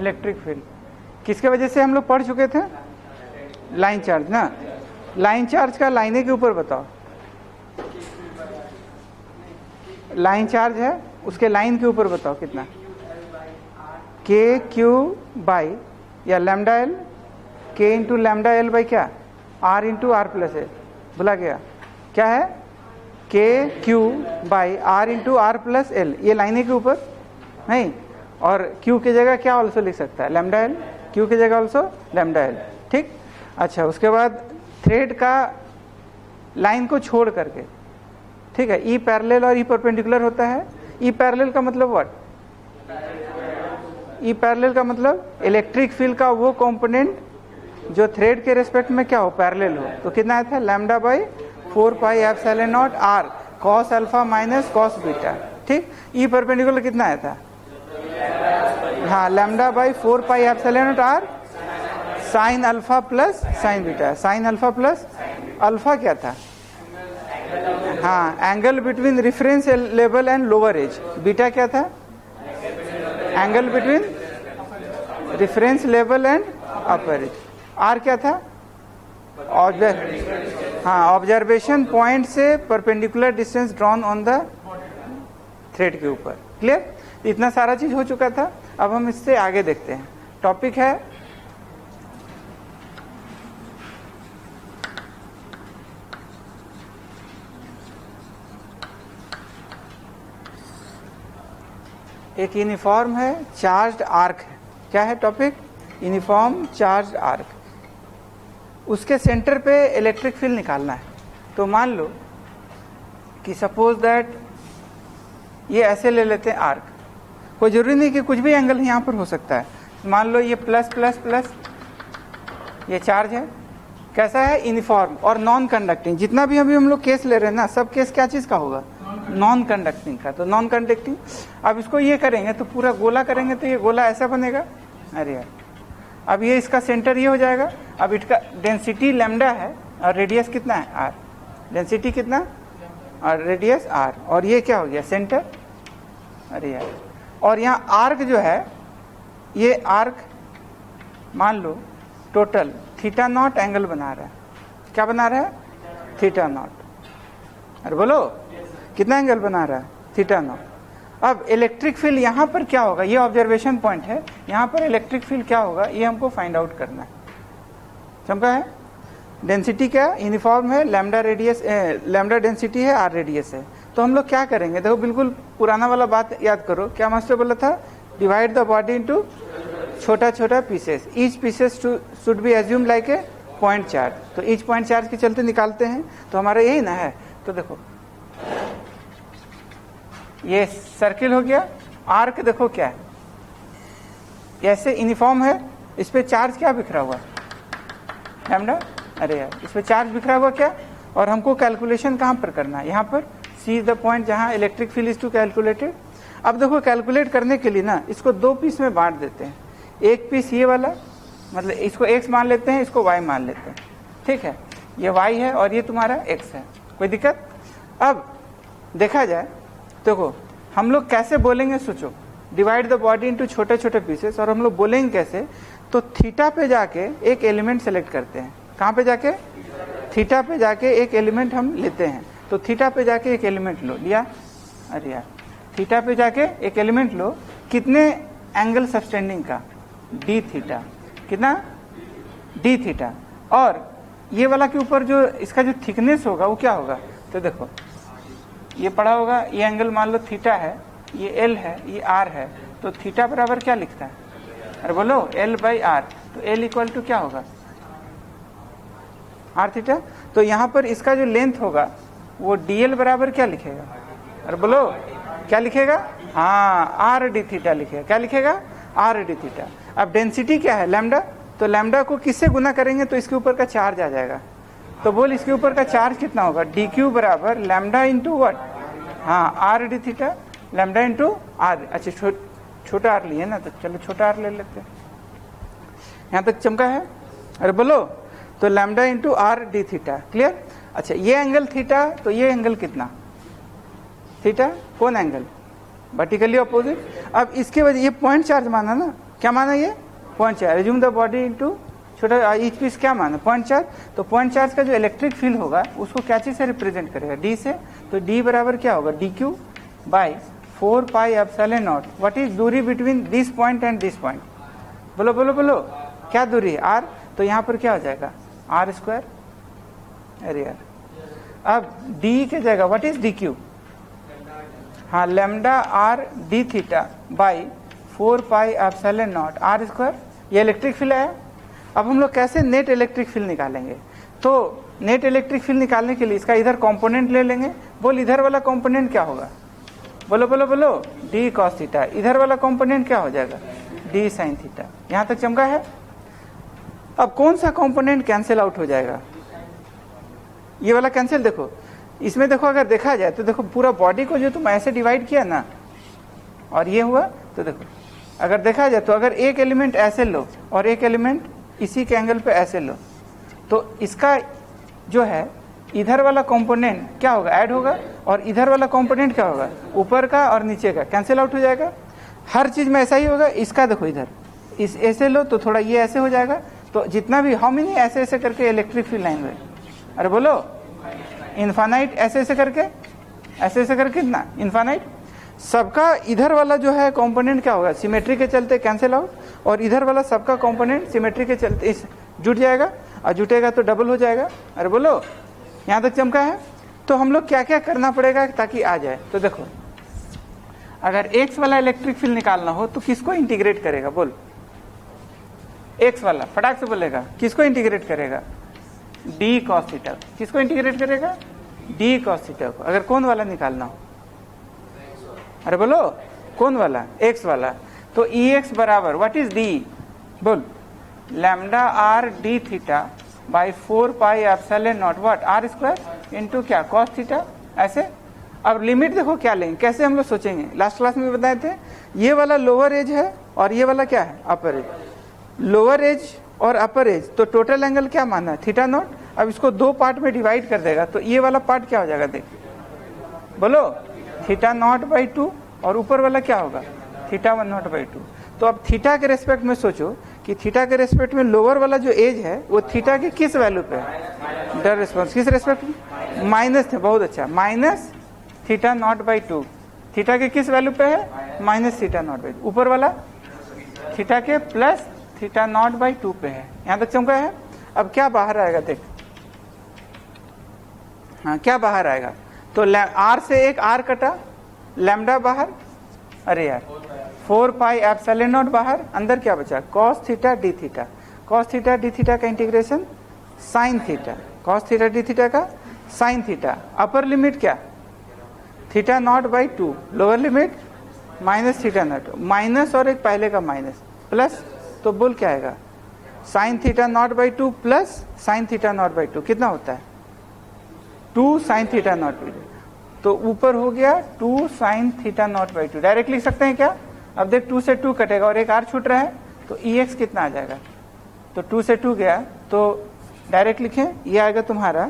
Electric field किसके वजह से हम लोग पढ़ चुके थे? लाइन चार्ज ना। लाइन चार्ज का लाइने के ऊपर बताओ। लाइन चार्ज है उसके लाइन के ऊपर बताओ कितना? के क्यू बाई या lambda l, k into lambda l by क्या? R into r plus l. भुला गया क्या है? K q by r into r plus l. ये लाइने के ऊपर नहीं, और क्यू की जगह क्या ऑल्सो लिख सकता है? Lambda L. क्यू की जगह ऑल्सो लैम्डा एल। ठीक। अच्छा, उसके बाद थ्रेड का लाइन को छोड़ करके, ठीक है, ई पैरेलल और ई परपेंडिकुलर होता है। ई पैरेलल का मतलब व्हाट? ई पैरेलल का मतलब इलेक्ट्रिक फील्ड का वो कंपोनेंट जो थ्रेड के रेस्पेक्ट में क्या हो? पैरेलल हो। तो कितना आया था? Lambda by 4 pi epsilon not r cos alpha minus cos beta. ठीक। ई परपेंडिकुलर कितना आया था? हाँ, lambda by 4 pi epsilon not r sine alpha plus sine beta. Sine alpha plus alpha क्या था? हाँ, angle between reference level and lower edge. Beta क्या था? Angle between reference level and upper edge. R क्या था? Observation point से perpendicular distance drawn on the thread के ऊपर। क्लियर? इतना सारा चीज हो चुका था। अब हम इससे आगे देखते हैं। टॉपिक है एक यूनिफॉर्म है, चार्ज्ड आर्क है। क्या है टॉपिक? Uniform charged arc. उसके सेंटर पे इलेक्ट्रिक फील्ड निकालना है। तो मान लो कि सपोज दैट ये ऐसे ले लेते हैं आर्क। कोई जरूरी नहीं कि कुछ भी एंगल यहाँ पर हो सकता है। मान लो ये प्लस प्लस प्लस, ये चार्ज है। कैसा है? यूनिफॉर्म और नॉन कंडक्टिंग। जितना भी अभी हम लोग केस ले रहे हैं ना, सब केस क्या चीज का होगा? नॉन कंडक्टिंग का। तो नॉन कंडक्टिंग, अब इसको ये करेंगे तो पूरा गोला करेंगे तो ये गोला ऐसा बनेगा। अरे यार, अब ये इसका सेंटर ये हो जाएगा। अब इसका डेंसिटी लैम्डा है और रेडियस कितना है? आर। डेंसिटी कितना और रेडियस आर, और ये क्या हो गया? सेंटर। अरे यार, और यहाँ आर्क जो है, ये आर्क मान लो टोटल थीटा नॉट एंगल बना रहा है। क्या बना रहा है? Theta not. अरे बोलो, कितना एंगल बना रहा है? Theta not. अब इलेक्ट्रिक फील्ड यहाँ पर क्या होगा? ये ऑब्जर्वेशन पॉइंट है। यहाँ पर इलेक्ट्रिक फील्ड क्या होगा ये हमको फाइंड आउट करना है। समझा है? डेंसिटी क्या? यूनिफॉर्म है, लैम्डा रेडियस, लैम्डा डेंसिटी है, आर रेडियस है। तो हम लोग क्या करेंगे? देखो, बिल्कुल पुराना वाला बात याद करो। क्या मास्टर बोला था? डिवाइड द बॉडी इनटू छोटा छोटा pieces. Each pieces should be assume like a point charge. तो ईच पॉइंट चार्ज के चलते निकालते हैं। तो हमारा यही ना है। तो देखो, ये सर्किल हो गया। आर्क देखो क्या है? ऐसे यूनिफॉर्म है। इस पे चार्ज क्या बिखरा हुआ? लैम्डा। अरे यार, इस पे चार्ज बिखरा हुआ क्या? और हमको कैलकुलेशन कहाँ पर करना है? यहाँ पर सी इज द पॉइंट जहाँ electric field is to calculated. अब देखो, कैलकुलेट करने के लिए ना इसको दो पीस में बांट देते हैं। एक पीस ये वाला, मतलब इसको x मान लेते हैं, इसको y मान लेते हैं। ठीक है, ये y है और ये तुम्हारा x है। कोई दिक्कत? अब देखा जाए, देखो हम लोग कैसे बोलेंगे, सोचो। डिवाइड द बॉडी इनटू छोटे छोटे पीसेस। और हम लोग बोलेंगे कैसे? तो थीटा पे जाके एक एलिमेंट सेलेक्ट करते हैं। कहाँ पे जाके? थीटा पे जाके एक एलिमेंट हम लेते हैं। तो थीटा पे जाके एक एलिमेंट लो, लिया। अरे यार, थीटा पे जाके एक एलिमेंट लो। कितने एंगल सबटेंडिंग का? D theta. कितना? D theta. और ये वाला के ऊपर जो इसका जो थिकनेस होगा वो क्या होगा? तो देखो, ये पड़ा होगा, ये एंगल मान लो थीटा है, ये एल है, ये आर है। तो थीटा बराबर क्या लिखता है? अरे बोलो, एल बाई आर। तो एल इक्वल टू क्या होगा? R theta. तो यहाँ पर इसका जो लेंथ होगा वो डीएल बराबर क्या लिखेगा? अरे बोलो, क्या लिखेगा? हाँ, आर डी थीटा लिखेगा। क्या लिखेगा? R D theta. अब डेंसिटी क्या है? लैम्डा। तो लैम्डा को किससे गुना करेंगे तो इसके ऊपर का चार्ज आ जाएगा। तो बोल, इसके ऊपर का चार्ज कितना होगा? डी क्यू बराबर लैम्डा इंटू वट? हाँ, r D theta, lambda into r. अच्छा, छोटा आर लिए ना, तो चलो छोटा आर ले लेते हैं। यहाँ तक चमका है? अरे बोलो, तो lambda into R D theta. Clear? अच्छा, ये एंगल थीटा, तो ये एंगल कितना? थीटा। कौन एंगल? Vertically opposite. अब इसके वजह, ये पॉइंट चार्ज माना ना, क्या माना ये? Point charge. Resume the body into छोटा ईच पीस क्या माना? Point charge. तो पॉइंट चार्ज का जो इलेक्ट्रिक फील्ड होगा उसको क्या चीज से रिप्रेजेंट करेगा? डी से। तो डी बराबर क्या होगा? D Q by 4 pi epsilon not. What is दूरी between this point and this point? बोलो बोलो बोलो, क्या दूरी है? आर। तो यहाँ पर क्या हो जाएगा? R square. अरे यार, अब डी के जगह व्हाट इज डी क्यू? हाँ, lambda r D theta by 4 pi epsilon not are square. ये इलेक्ट्रिक फील्ड है। अब हम लोग कैसे नेट इलेक्ट्रिक फील्ड निकालेंगे? तो नेट इलेक्ट्रिक फील्ड निकालने के लिए इसका इधर कंपोनेंट ले लेंगे। बोल, इधर वाला कंपोनेंट क्या होगा? बोलो बोलो बोलो, डी कॉस थीटा। इधर वाला कंपोनेंट क्या हो जाएगा? D sine theta. यहां तक चमका है? अब कौन सा कंपोनेंट कैंसिल आउट हो जाएगा? ये वाला कैंसिल। देखो इसमें, देखो अगर देखा जाए तो देखो पूरा बॉडी को जो तुम ऐसे डिवाइड किया ना और ये हुआ, तो देखो अगर देखा जाए तो अगर एक एलिमेंट ऐसे लो और एक एलिमेंट इसी के एंगल पे ऐसे लो, तो इसका जो है इधर वाला कंपोनेंट क्या होगा? ऐड होगा। और इधर वाला कंपोनेंट क्या होगा? ऊपर का और नीचे का कैंसिल आउट हो जाएगा। हर चीज में ऐसा ही होगा। इसका देखो इधर इस ऐसे लो तो थोड़ा ये ऐसे हो जाएगा। तो जितना भी हाउ मेनी ऐसे ऐसे करके इलेक्ट्रिक फील्ड लाइन हुए? अरे बोलो, इनफाइनाइट। ऐसे ऐसे करके, ऐसे ऐसे करके कितना? इनफाइनाइट। सबका इधर वाला जो है कंपोनेंट क्या होगा? सिमेट्री के चलते कैंसिल आउट। और इधर वाला सबका कंपोनेंट सिमेट्री के चलते इस जुट जाएगा, और जुटेगा तो डबल हो जाएगा। अरे बोलो, यहां तक चमका है? तो हम लोग क्या क्या करना पड़ेगा ताकि आ जाए? तो देखो, अगर एक्स वाला इलेक्ट्रिक फील्ड निकालना हो तो किसको इंटीग्रेट करेगा? बोल, एक्स वाला फटाक से बोलेगा। किसको इंटीग्रेट करेगा? D cos theta. किसको इंटीग्रेट करेगा? डी कॉस थीटा को। अगर कौन वाला निकालना हो? अरे बोलो, कौन वाला? एक्स वाला। तो ई एक्स बराबर व्हाट इज डी? बोल, lambda R D theta by 4 pi epsilon not what? R square into क्या? Cos theta. ऐसे। अब लिमिट देखो क्या लेंगे, कैसे हम लोग सोचेंगे? लास्ट क्लास में बताए थे, ये वाला लोअर एज है और ये वाला क्या है? अपर एज। लोअर एज और अपर एज, तो टोटल एंगल क्या माना? Theta naught. अब इसको दो पार्ट में डिवाइड कर देगा तो ये वाला पार्ट क्या हो जाएगा? देख बोलो, थीटा नॉट बाई 2। और ऊपर वाला क्या होगा? Theta 1 not by 2। तो अब थीटा के रेस्पेक्ट में सोचो कि थीटा के रेस्पेक्ट में लोअर वाला जो एज है वो थीटा के किस वैल्यू पे है? डर रिस्पॉन्स किस रेस्पेक्ट में? माइनस थे। बहुत अच्छा, minus theta naught by 2। Theta के किस वैल्यू पे है? Minus theta naught by 2। ऊपर वाला थीटा के प्लस थीटा नॉट बाई 2 पे है। यहां तक चमका है? अब क्या बाहर आएगा? देख, हाँ क्या बाहर आएगा? तो आर से एक आर कटा, लैम्डा बाहर। अरे यार, 4 पाई एप्सिलॉन नॉट बाहर। अंदर क्या बचा? Cos theta D theta. Cos theta D theta का integration sine theta. Cos theta D theta का साइन थीटा। अपर लिमिट क्या? Theta naught by 2। Lower limit minus theta naught. Minus और एक पहले का माइनस प्लस, तो बोल क्या आएगा? Sign theta naught by 2 plus sign theta naught by 2 कितना होता है? 2 साइन थीटा नॉट बाई 2। तो ऊपर हो गया 2 sign theta naught by 2। Direct लिख सकते हैं क्या? अब देख, 2 से 2 कटेगा और एक आर छूट रहा है, तो ई एक्स कितना आ जाएगा? तो 2 से 2 गया, तो डायरेक्ट लिखें, ये आएगा तुम्हारा,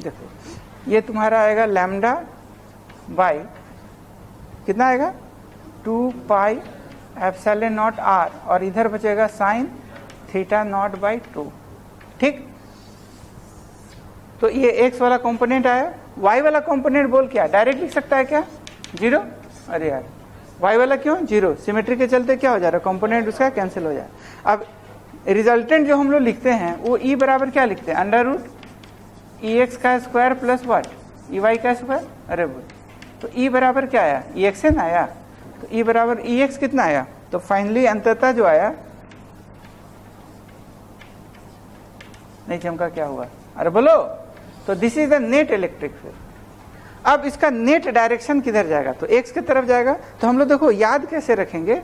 देखो ये तुम्हारा आएगा लैम्डा बाई कितना आएगा? 2 पाई एप्सिलॉन नॉट आर, और इधर बचेगा साइन थीटा नॉट बाई 2। ठीक। तो ये एक्स वाला कंपोनेंट आया। वाई वाला कंपोनेंट बोल क्या? डायरेक्ट लिख सकता है क्या? 0। अरे यार, वाई वाला क्यों? 0। सिमेट्री के चलते क्या हो जा रहा है? कंपोनेंट उसका कैंसिल हो जाए। अब रिजल्टेंट जो हम लोग लिखते हैं वो ई बराबर क्या लिखते हैं? अंडर रूट ई एक्स का square plus what? E Y का स्क्वायर। अरे बोल, तो ई बराबर क्या आया? ई एक्स है ना आया। तो ई बराबर ई एक्स कितना आया? तो फाइनली अंततः जो आया, नहीं चमका, क्या हुआ? अरे बोलो। तो this is the net electric field. अब इसका नेट डायरेक्शन किधर जाएगा? तो एक्स की तरफ जाएगा। तो हम लोग देखो याद कैसे रखेंगे?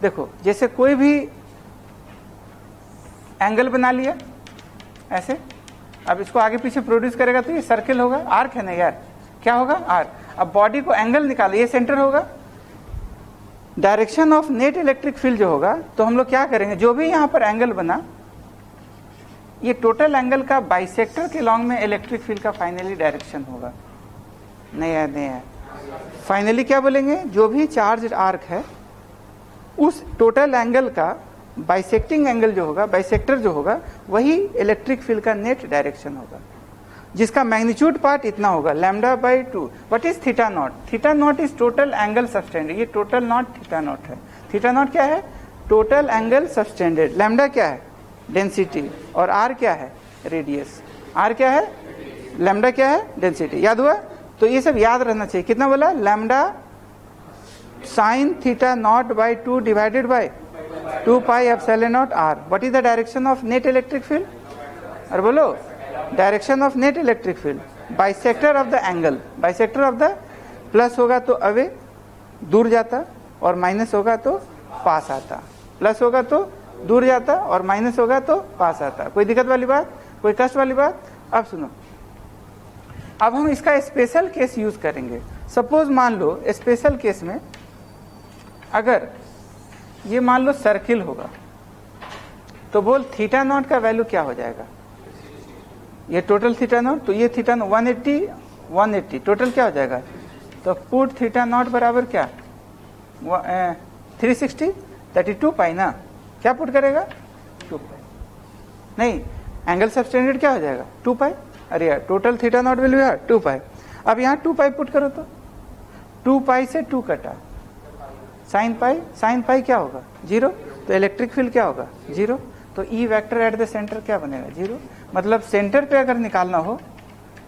देखो, जैसे कोई भी एंगल बना लिया ऐसे, अब इसको आगे पीछे प्रोड्यूस करेगा तो ये सर्किल होगा। आर्क है ना यार, क्या होगा? आर्क। अब बॉडी को एंगल निकालो, ये सेंटर होगा। Direction of net electric field जो होगा, तो हम लोग क्या करेंगे? जो भी यहां पर एंगल बना, ये टोटल एंगल का बाइसेक्टर के लॉन्ग में इलेक्ट्रिक फील्ड का फाइनली डायरेक्शन होगा। नहीं है, नहीं है। फाइनली क्या बोलेंगे, जो भी चार्ज आर्क है उस टोटल एंगल का बाइसेक्टिंग एंगल जो होगा, बाइसेक्टर जो होगा, वही इलेक्ट्रिक फील्ड का नेट डायरेक्शन होगा, जिसका मैग्नीट्यूड पार्ट इतना होगा λ/2। What is theta naught? Theta naught is total angle subtended. ये टोटल नॉट थीटा नॉट है। थीटा नॉट क्या है? Total angle subtended. लैम्डा क्या है? डेंसिटी। और आर क्या है? रेडियस। आर क्या है? लैम्डा क्या है? डेंसिटी। याद हुआ? तो ये सब याद रहना चाहिए। कितना बोला? Lambda sine theta naught by 2 divided by 2 pi epsilon not r. What is the direction of net electric field? और बोलो, direction of net electric field bisector of the angle. Bisector of the, plus होगा तो away दूर जाता और minus होगा तो पास आता। प्लस होगा तो दूर जाता और माइनस होगा तो पास आता। कोई दिक्कत वाली बात? कोई कष्ट वाली बात? अब सुनो, अब हम इसका स्पेशल केस यूज करेंगे। सपोज मान लो स्पेशल केस में अगर ये मान लो सर्किल होगा, तो बोल थीटा नॉट का वैल्यू क्या हो जाएगा? ये टोटल थीटा नॉट, तो ये थीटा 180 टोटल क्या हो जाएगा? तो पुट थीटा नॉट बराबर क्या? 360 32 पाई ना। क्या पुट करेगा? 2 पाई। नहीं, एंगल सबटेंडेड क्या हो जाएगा? 2 पाई। अरे यार, टोटल थीटा नॉट वैल्यू है 2 पाई। अब यहाँ 2 पाई पुट करो तो 2 पाई से 2 कटा, साइन पाई क्या होगा? 0। तो इलेक्ट्रिक फील्ड क्या होगा? 0। तो E vector eight the centre क्या बनेगा? 0। मतलब सेंटर पे अगर निकालना हो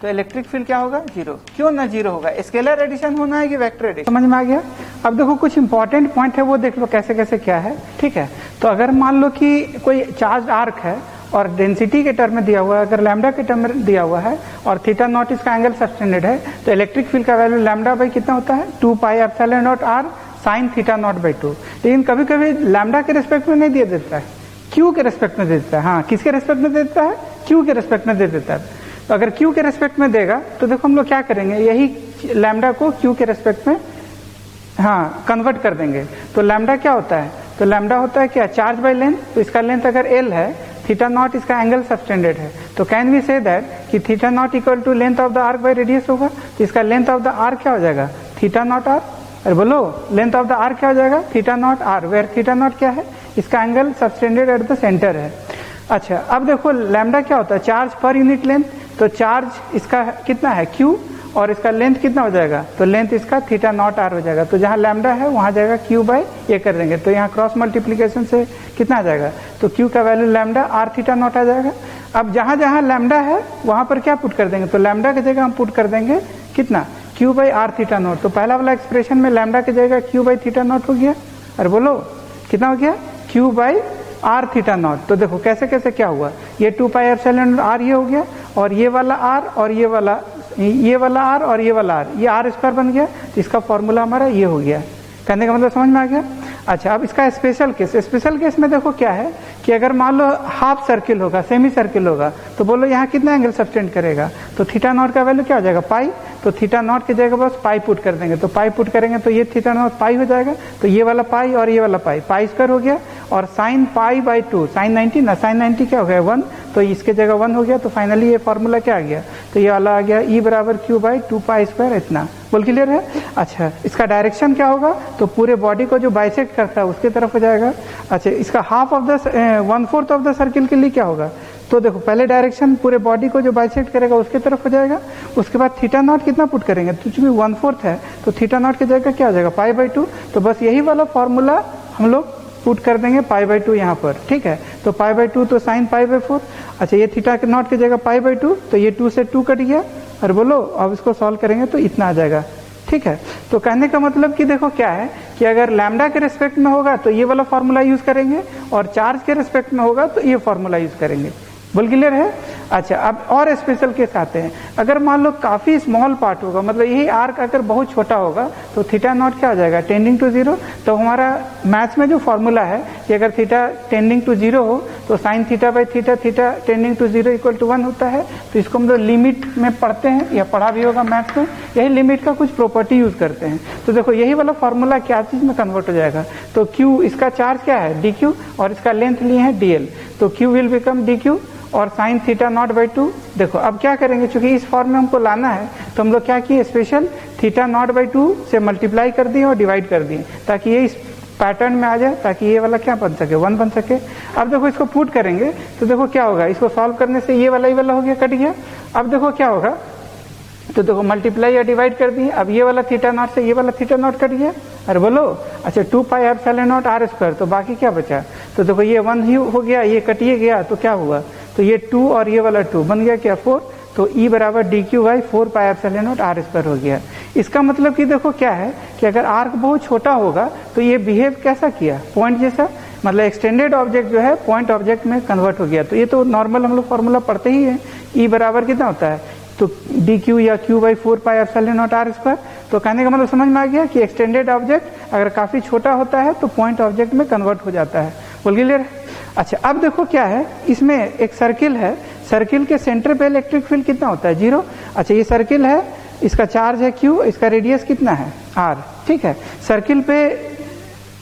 तो इलेक्ट्रिक फील्ड क्या होगा? 0। क्यों ना 0 होगा? स्केलर एडिशन होना है कि वेक्टर एडिशन? समझ में आ गया? अब देखो कुछ इंपॉर्टेंट पॉइंट है, वो देख लो कैसे कैसे क्या है। ठीक है, तो अगर मान लो कि कोई चार्ज आर्क है और डेंसिटी के टर्म में दिया हुआ है, अगर लैम्डा के टर्म में दिया हुआ है और थीटा नॉट इसका एंगल सबटेंडेड है, तो इलेक्ट्रिक फील्ड का वैल्यू लैम्डा बाई कितना होता है? 2 pi epsilon not r sine theta naught by 2। लेकिन कभी कभी लैम्डा के रिस्पेक्ट में नहीं दिया देता है, क्यू के रिस्पेक्ट में दे देता है। हाँ, किसके रिस्पेक्ट में दे देता है? क्यू के रिस्पेक्ट में दे देता है। तो अगर क्यू के रिस्पेक्ट में देगा तो देखो हम लोग क्या करेंगे, यही लैम्डा को क्यू के रिस्पेक्ट में कन्वर्ट कर देंगे। तो लैम्डा क्या होता है? तो लैम्डा होता है क्या? Charge by length. तो इसका लेंथ अगर एल है, थीटा नॉट इसका एंगल सबटेंडेड है, तो कैन वी से दैट कि theta naught equal to length of the arc by radius होगा। तो इसका लेंथ ऑफ द आर्क क्या हो जाएगा? Theta naught r. अरे बोलो, लेंथ ऑफ द आर्क क्या हो जाएगा? Theta naught r, where theta naught क्या है? इसका angle subtended at the centre है। अच्छा, अब देखो लैम्डा क्या होता है? Charge per unit length. तो चार्ज इसका कितना है? क्यू, और इसका लेंथ कितना हो जाएगा? तो लेंथ इसका थीटा नॉट आर हो जाएगा। तो जहां लैम्डा है वहां जाएगा क्यू बाई ये कर देंगे, तो यहाँ क्रॉस मल्टीप्लीकेशन से कितना आ जाएगा? तो क्यू का value lambda R theta naught आ जाएगा। अब जहां जहां लैम्डा है वहां पर क्या पुट कर देंगे? तो लैम्डा की जगह हम पुट कर देंगे कितना? Q by r theta naught. तो पहला वाला एक्सप्रेशन में लैम्डा की जगह क्यू बाई थीटा नॉट हो गया। अरे बोलो, कितना हो गया? Q by r theta naught. तो देखो कैसे कैसे क्या हुआ, ये 2 पाई एप्सिलॉन आर ये हो गया, और ये वाला आर और ये वाला आर और ये वाला आर, ये आर स्क्वायर बन गया। तो इसका फॉर्मूला हमारा ये हो गया। कहने का मतलब समझ में आ गया? अच्छा, अब इसका स्पेशल केस में देखो क्या है कि अगर मान लो हाफ सर्किल होगा, सेमी सर्किल होगा, तो बोलो यहाँ कितना एंगल सबटेंड करेगा? तो थीटा नॉट का वैल्यू क्या हो जाएगा? पाई। तो थीटा नॉट की जगह बस पाई पुट कर देंगे। तो पाई पुट करेंगे तो ये थीटा नॉट पाई हो जाएगा। तो ये वाला पाई और ये वाला पाई स्क्वायर हो गया। और साइन पाई बाई 2, साइन 90 ना, साइन 90 क्या हो गया? 1। तो इसके जगह 1 हो गया। तो फाइनली ये फॉर्मूला क्या आ गया? तो ये वाला आ गया ई बराबर क्यू बाई 2 पाई स्क्वायर। इतना बोल क्लियर है? अच्छा, इसका डायरेक्शन क्या होगा? तो पूरे बॉडी को जो बाइसेक्ट करता है उसके तरफ हो जाएगा। अच्छा, इसका half of the 1/4 of the circle के लिए क्या होगा? तो देखो पहले डायरेक्शन पूरे बॉडी को जो बाइसेक्ट करेगा उसके तरफ हो जाएगा। उसके बाद थीटा नॉट कितना पुट करेंगे? तो चूंकि 1/4 है तो थीटा नॉट की जगह क्या हो जाएगा? पाई बाई 2। तो बस यही वाला फॉर्मूला हम लोग पुट कर देंगे पाई बाई 2 यहाँ पर। ठीक है, तो पाई बाई 2 तो साइन पाई बाई 4। अच्छा, ये थीटा के नॉट की जगह पाई बाई 2, तो ये 2 से 2 कट गया। और बोलो, अब इसको सॉल्व करेंगे तो इतना आ जाएगा। ठीक है, तो कहने का मतलब कि देखो क्या है कि अगर लैम्डा के रिस्पेक्ट में होगा तो ये वाला फॉर्मूला यूज करेंगे, और चार्ज के रिस्पेक्ट में होगा तो ये फॉर्मूला यूज करेंगे। बोल क्लियर है? अच्छा, अब और स्पेशल केस आते हैं। अगर मान लो काफी स्मॉल पार्ट होगा, मतलब यही आर्क अगर बहुत छोटा होगा, तो थीटा नॉट क्या हो जाएगा? Tending to 0। तो हमारा मैथ्स में जो फॉर्मूला है कि अगर थीटा टेंडिंग टू 0 हो तो sine theta by theta, theta tending to 0 equal to 1 होता है। तो इसको हम लोग लिमिट में पढ़ते हैं, या पढ़ा भी होगा मैथ्स में, यही लिमिट का कुछ प्रॉपर्टी यूज करते हैं। तो देखो यही वाला फॉर्मूला क्या चीज में कन्वर्ट हो जाएगा? तो क्यू, इसका चार्ज क्या है? डी क्यू, और इसका लेंथ लिए है DL। तो Q will become D q, और साइन थीटा नॉट बाई 2। देखो अब क्या करेंगे, चूंकि इस फॉर्म में हमको लाना है तो हम लोग क्या किए, स्पेशल थीटा नॉट बाई 2 से मल्टीप्लाई कर दिए और डिवाइड कर दिए ताकि ये इस पैटर्न में आ जाए, ताकि ये वाला क्या बन सके, 1 बन सके। अब देखो इसको पुट करेंगे तो देखो क्या होगा, इसको सॉल्व करने से ये वाला हो गया, कट गया। अब देखो क्या होगा, तो देखो मल्टीप्लाई या डिवाइड कर दिए, अब ये वाला थीटा नॉट से ये वाला थीटा नॉट कट गया। अरे बोलो, अच्छा 2 pi epsilon not are square, तो बाकी क्या बचा, तो देखो ये 1 ही हो गया, ये कटिए गया तो क्या हुआ, तो ये 2 और ये वाला 2 बन गया क्या 4, तो E बराबर d Q by 4 pi epsilon not are square हो गया। इसका मतलब कि देखो क्या है कि अगर आर्क बहुत छोटा होगा तो ये बिहेव कैसा किया, पॉइंट जैसा, मतलब एक्सटेंडेड ऑब्जेक्ट जो है पॉइंट ऑब्जेक्ट में कन्वर्ट हो गया। तो ये तो नॉर्मल हम लोग फॉर्मूला पढ़ते ही है, E बराबर कितना होता है, तो डी क्यू या q by 4 pi epsilon not are square. तो कहने का मतलब समझ में आ गया कि एक्सटेंडेड ऑब्जेक्ट अगर काफी छोटा होता है तो पॉइंट ऑब्जेक्ट में कन्वर्ट हो जाता है। बोल क्लियर है। अच्छा अब देखो क्या है, इसमें एक सर्किल है, सर्किल के सेंटर पे इलेक्ट्रिक फील्ड कितना होता है, 0। अच्छा ये सर्किल है, इसका चार्ज है q, इसका रेडियस कितना है r, ठीक है। सर्किल पे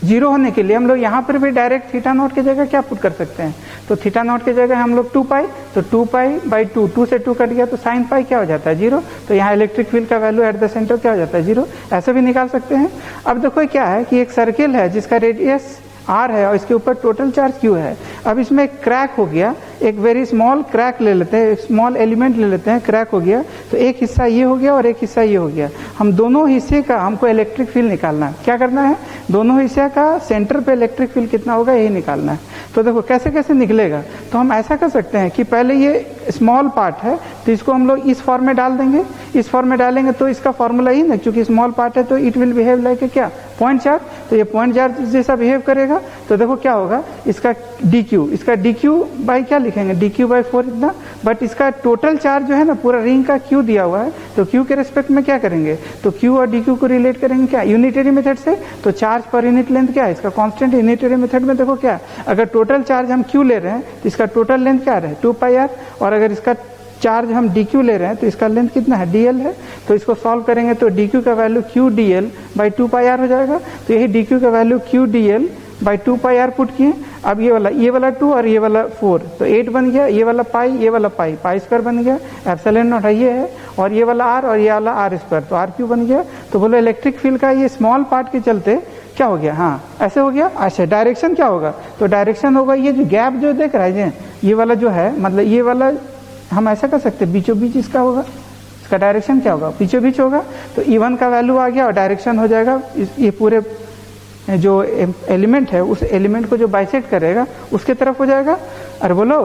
0 होने के लिए हम लोग यहाँ पर भी डायरेक्ट थीटा नॉट की जगह क्या पुट कर सकते हैं, तो थीटा नॉट की जगह हम लोग 2 पाई, तो 2 पाई बाई 2, 2 से 2 कट गया तो साइन पाई क्या हो जाता है 0, तो यहाँ इलेक्ट्रिक फील्ड का वैल्यू एट द सेंटर क्या हो जाता है 0, ऐसे भी निकाल सकते हैं। अब देखो क्या है कि एक सर्किल है जिसका रेडियस r है और इसके ऊपर टोटल चार्ज q है। अब इसमें एक क्रैक हो गया, एक वेरी स्मॉल क्रैक ले लेते हैं, एक स्मॉल एलिमेंट ले लेते हैं, क्रैक हो गया, तो एक हिस्सा ये हो गया और एक हिस्सा ये हो गया। हम दोनों हिस्से का हमको इलेक्ट्रिक फील्ड निकालना है, क्या करना है, दोनों हिस्से का सेंटर पे इलेक्ट्रिक फील्ड कितना होगा यही निकालना है। तो देखो कैसे कैसे निकलेगा, तो हम ऐसा कर सकते हैं कि पहले ये स्मॉल पार्ट है तो इसको हम लोग इस फॉर्म में डाल देंगे, इस फॉर्म में डालेंगे तो इसका फॉर्मूला ही ना, क्योंकि स्मॉल पार्ट है तो इट विल बिहेव लाइक क्या, पॉइंट चार्ज, तो ये पॉइंट चार्ज जैसा बिहेव करेगा। तो देखो क्या होगा, इसका डी क्यू, इसका डी क्यू बाई क्या लिखेंगे, डी क्यू बाई 4 इतना, बट इसका टोटल चार्ज जो है ना पूरा रिंग का क्यू दिया हुआ है, तो क्यू के रेस्पेक्ट में क्या करेंगे, तो क्यू और डी क्यू को रिलेट करेंगे क्या, यूनिटरी मेथड से, तो चार्ज पर यूनिट लेंथ क्या है इसका कांस्टेंट। यूनिटरी मेथड में देखो क्या, अगर टोटल चार्ज हम क्यू ले रहे हैं तो इसका टोटल लेंथ क्या है 2 पाई आर, और अगर इसका चार्ज हम डी क्यू ले रहे हैं तो इसका लेंथ कितना है डी एल है। तो इसको सॉल्व करेंगे तो डी क्यू का value q d l by 2 pi r हो जाएगा। तो यही डी क्यू का value q d l by 2 pi r put किए। अब ये वाला 2 और ये वाला 4, तो 8 बन गया, ये वाला पाई, पाई स्क्वायर बन गया, एप्सिलॉन नॉट ये है, और ये वाला आर और ये वाला आर स्क्वायर, तो आर क्यू बन गया। तो बोलो इलेक्ट्रिक फील्ड का ये स्मॉल पार्ट के चलते क्या हो गया, हाँ ऐसे हो गया। अच्छा डायरेक्शन क्या होगा, तो डायरेक्शन होगा ये जो गैप जो देख रहा है ये वाला जो है, मतलब ये वाला हम ऐसा कर सकते हैं बीचों बीच इसका होगा, इसका डायरेक्शन क्या होगा बीचों बीच होगा। तो E1 का वैल्यू आ गया और डायरेक्शन हो जाएगा ये पूरे जो एलिमेंट है उस एलिमेंट को जो बाइसेक्ट करेगा उसके तरफ हो जाएगा। अरे बोलो,